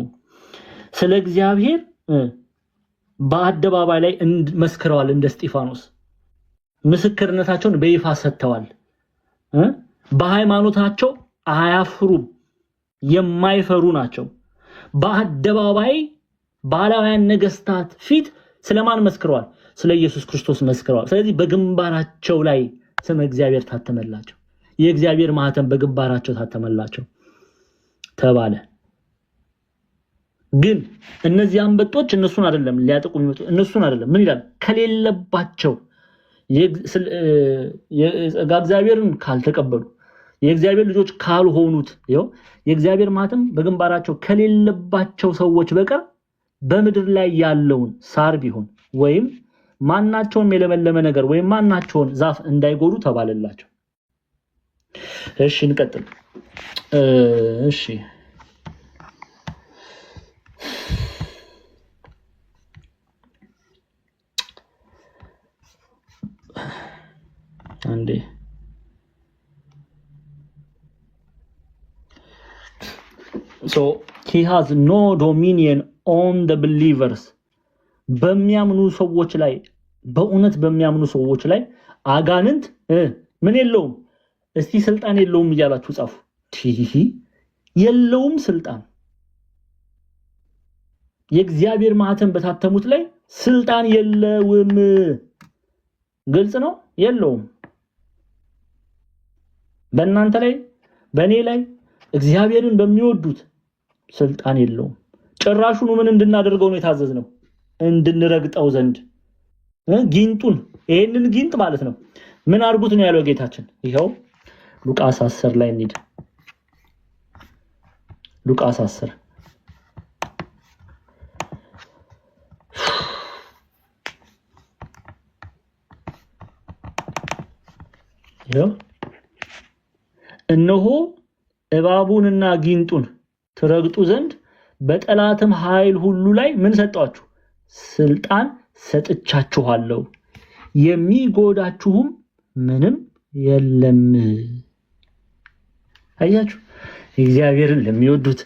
ስለ እግዚአብሔር በአደባባይ ላይ መስክረዋል። እንደ እስጢፋኖስ ምስክርነታቸውን በይፋ ሰጥተዋል። በሃይማኖታቸው አያፍሩም፣ የማይፈሩ ናቸው። በአደባባይ ባላውያን ነገስታት ፊት ስለማን መስክረዋል? ስለ ኢየሱስ ክርስቶስ መስክረዋል። ስለዚህ በግንባራቸው ላይ ስለ እግዚአብሔር ታተመላቸው፣ የእግዚአብሔር ማህተም በግንባራቸው ታተመላቸው ተባለ። ግን እነዚህ አንበጦች እነሱን አይደለም ሊያጠቁ የሚመጡ፣ እነሱን አይደለም። ምን ይላል? ከሌለባቸው እግዚአብሔርን ካልተቀበሉ የእግዚአብሔር ልጆች ካልሆኑት ይኸው የእግዚአብሔር ማህተም በግንባራቸው ከሌለባቸው ሰዎች በቀር በምድር ላይ ያለውን ሳር ቢሆን ወይም ማናቸውም የለመለመ ነገር ወይም ማናቸውን ዛፍ እንዳይጎዱ ተባለላቸው። እሺ እንቀጥል። እሺ አንዴ so he has no dominion on the believers በሚያምኑ ሰዎች ላይ በእውነት በሚያምኑ ሰዎች ላይ አጋንንት ምን የለውም። እስቲ ስልጣን የለውም እያላችሁ ጻፉ። የለውም ስልጣን። የእግዚአብሔር ማህተም በታተሙት ላይ ስልጣን የለውም። ግልጽ ነው። የለውም። በእናንተ ላይ በእኔ ላይ እግዚአብሔርን በሚወዱት ስልጣን የለውም። ጭራሹኑ ምን እንድናደርገው ነው የታዘዝነው? እንድንረግጠው ዘንድ ጊንጡን፣ ይሄንን ጊንጥ ማለት ነው ምን አርጉት ነው ያለው ጌታችን። ይሄው ሉቃስ 10 ላይ እንሂድ። ሉቃስ 10 ይሄው እነሆ እባቡንና ጊንጡን ትረግጡ ዘንድ በጠላትም ኃይል ሁሉ ላይ ምን ሰጣችሁ? ስልጣን ሰጥቻችኋለሁ፣ የሚጎዳችሁም ምንም የለም። አያችሁ፣ እግዚአብሔርን ለሚወዱት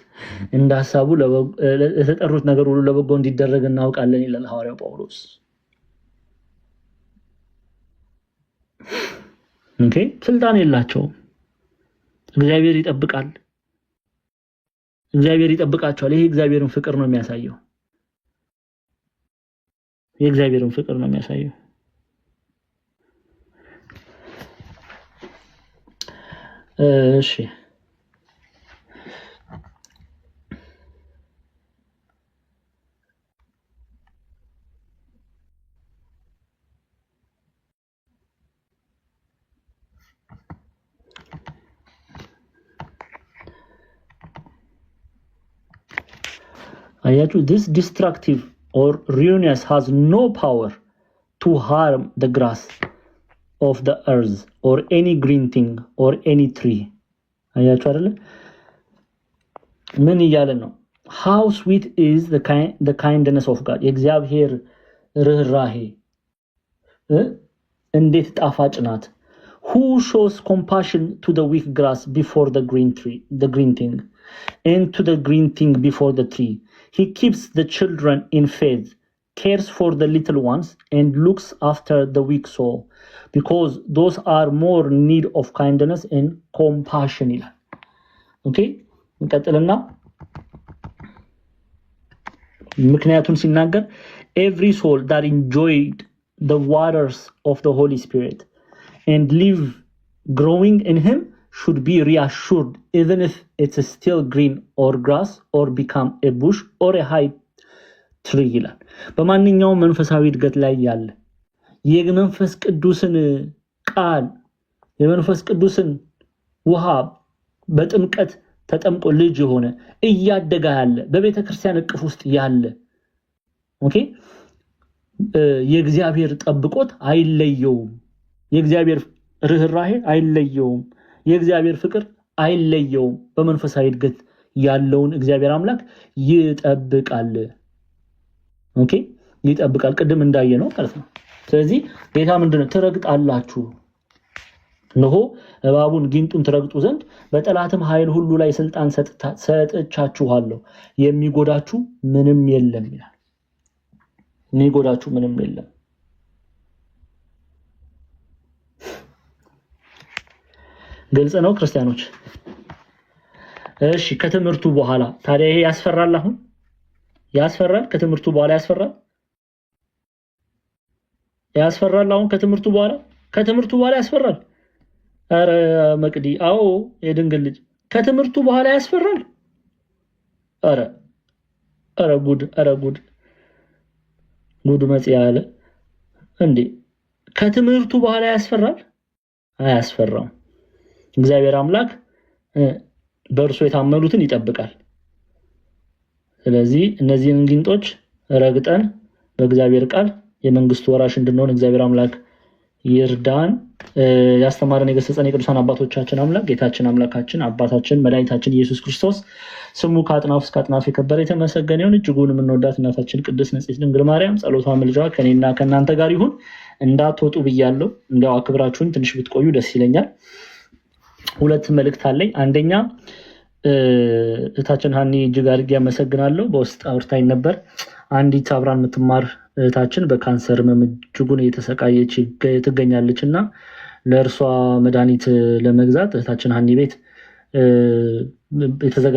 እንደ ሐሳቡ ለተጠሩት ነገር ሁሉ ለበጎ እንዲደረግ እናውቃለን ይላል ሐዋርያው ጳውሎስ። ኦኬ፣ ስልጣን የላቸውም። እግዚአብሔር ይጠብቃል። እግዚአብሔር ይጠብቃቸዋል። ይሄ እግዚአብሔርን ፍቅር ነው የሚያሳየው። የእግዚአብሔርን ፍቅር ነው የሚያሳየው። እሺ አያችሁ this destructive or ruinous has no power to harm the grass of the earth or any green thing or any tree. አያችሁ አይደለ? ምን እያለ ነው? how sweet is the kindness of God. የእግዚአብሔር ርህራሄ እንዴት ጣፋጭ ናት። who shows compassion to the weak grass before the green thing and to the green thing before the tree. He keeps the children in faith, cares for the little ones, and looks after the weak soul, because those are more in need of kindness and compassion. Okay? እንቀጥልና ምክንያቱም ሲናገር every soul that enjoyed the waters of the Holy Spirit and live growing in him should be reassured, even if it's still green or grass or become a bush or a high tree ይላል። በማንኛውም መንፈሳዊ እድገት ላይ ያለ የመንፈስ ቅዱስን ቃል የመንፈስ ቅዱስን ውሃ በጥምቀት ተጠምቆ ልጅ የሆነ እያደገ ያለ በቤተ ክርስቲያን እቅፍ ውስጥ ያለ ኦኬ የእግዚአብሔር ጠብቆት አይለየውም። የእግዚአብሔር ርህራሄ አይለየውም። የእግዚአብሔር ፍቅር አይለየውም። በመንፈሳዊ እድገት ያለውን እግዚአብሔር አምላክ ይጠብቃል። ኦኬ ይጠብቃል። ቅድም እንዳየ ነው ማለት ነው። ስለዚህ ጌታ ምንድነው ትረግጣላችሁ፣ እነሆ እባቡን ጊንጡን ትረግጡ ዘንድ በጠላትም ኃይል ሁሉ ላይ ስልጣን ሰጥቻችኋለሁ፣ የሚጎዳችሁ ምንም የለም ይላል። የሚጎዳችሁ ምንም የለም። ግልጽ ነው ክርስቲያኖች? እሺ ከትምህርቱ በኋላ ታዲያ ይሄ ያስፈራል። አሁን ያስፈራል። ከትምህርቱ በኋላ ያስፈራል። አሁን ከትምህርቱ በኋላ ያስፈራል። አረ መቅዲ፣ አዎ የድንግል ልጅ ከትምህርቱ በኋላ ያስፈራል። አረ ጉድ መጽያ አለ እንዴ! ከትምህርቱ በኋላ ያስፈራል? አያስፈራም። እግዚአብሔር አምላክ በእርሱ የታመኑትን ይጠብቃል። ስለዚህ እነዚህን ጊንጦች ረግጠን በእግዚአብሔር ቃል የመንግስቱ ወራሽ እንድንሆን እግዚአብሔር አምላክ ይርዳን። ያስተማረን የገሰጸን የቅዱሳን አባቶቻችን አምላክ ጌታችን አምላካችን አባታችን መድኃኒታችን ኢየሱስ ክርስቶስ ስሙ ከአጥናፍ እስከ አጥናፍ የከበረ የተመሰገነ ይሁን። እጅጉን የምንወዳት እናታችን ቅድስት ንጽሕት ድንግል ማርያም ጸሎቷ ምልጃዋ ከኔና ከእናንተ ጋር ይሁን። እንዳትወጡ ብያለሁ። እንዲያው አክብራችሁን ትንሽ ብትቆዩ ደስ ይለኛል። ሁለት መልእክት አለኝ። አንደኛ እህታችን ሀኒ እጅግ አድርጌ አመሰግናለሁ። በውስጥ አውርታኝ ነበር። አንዲት አብራን የምትማር እህታችን በካንሰር እጅጉን እየተሰቃየች ትገኛለች እና ለእርሷ መድኃኒት ለመግዛት እህታችን ሀኒ ቤት የተዘጋ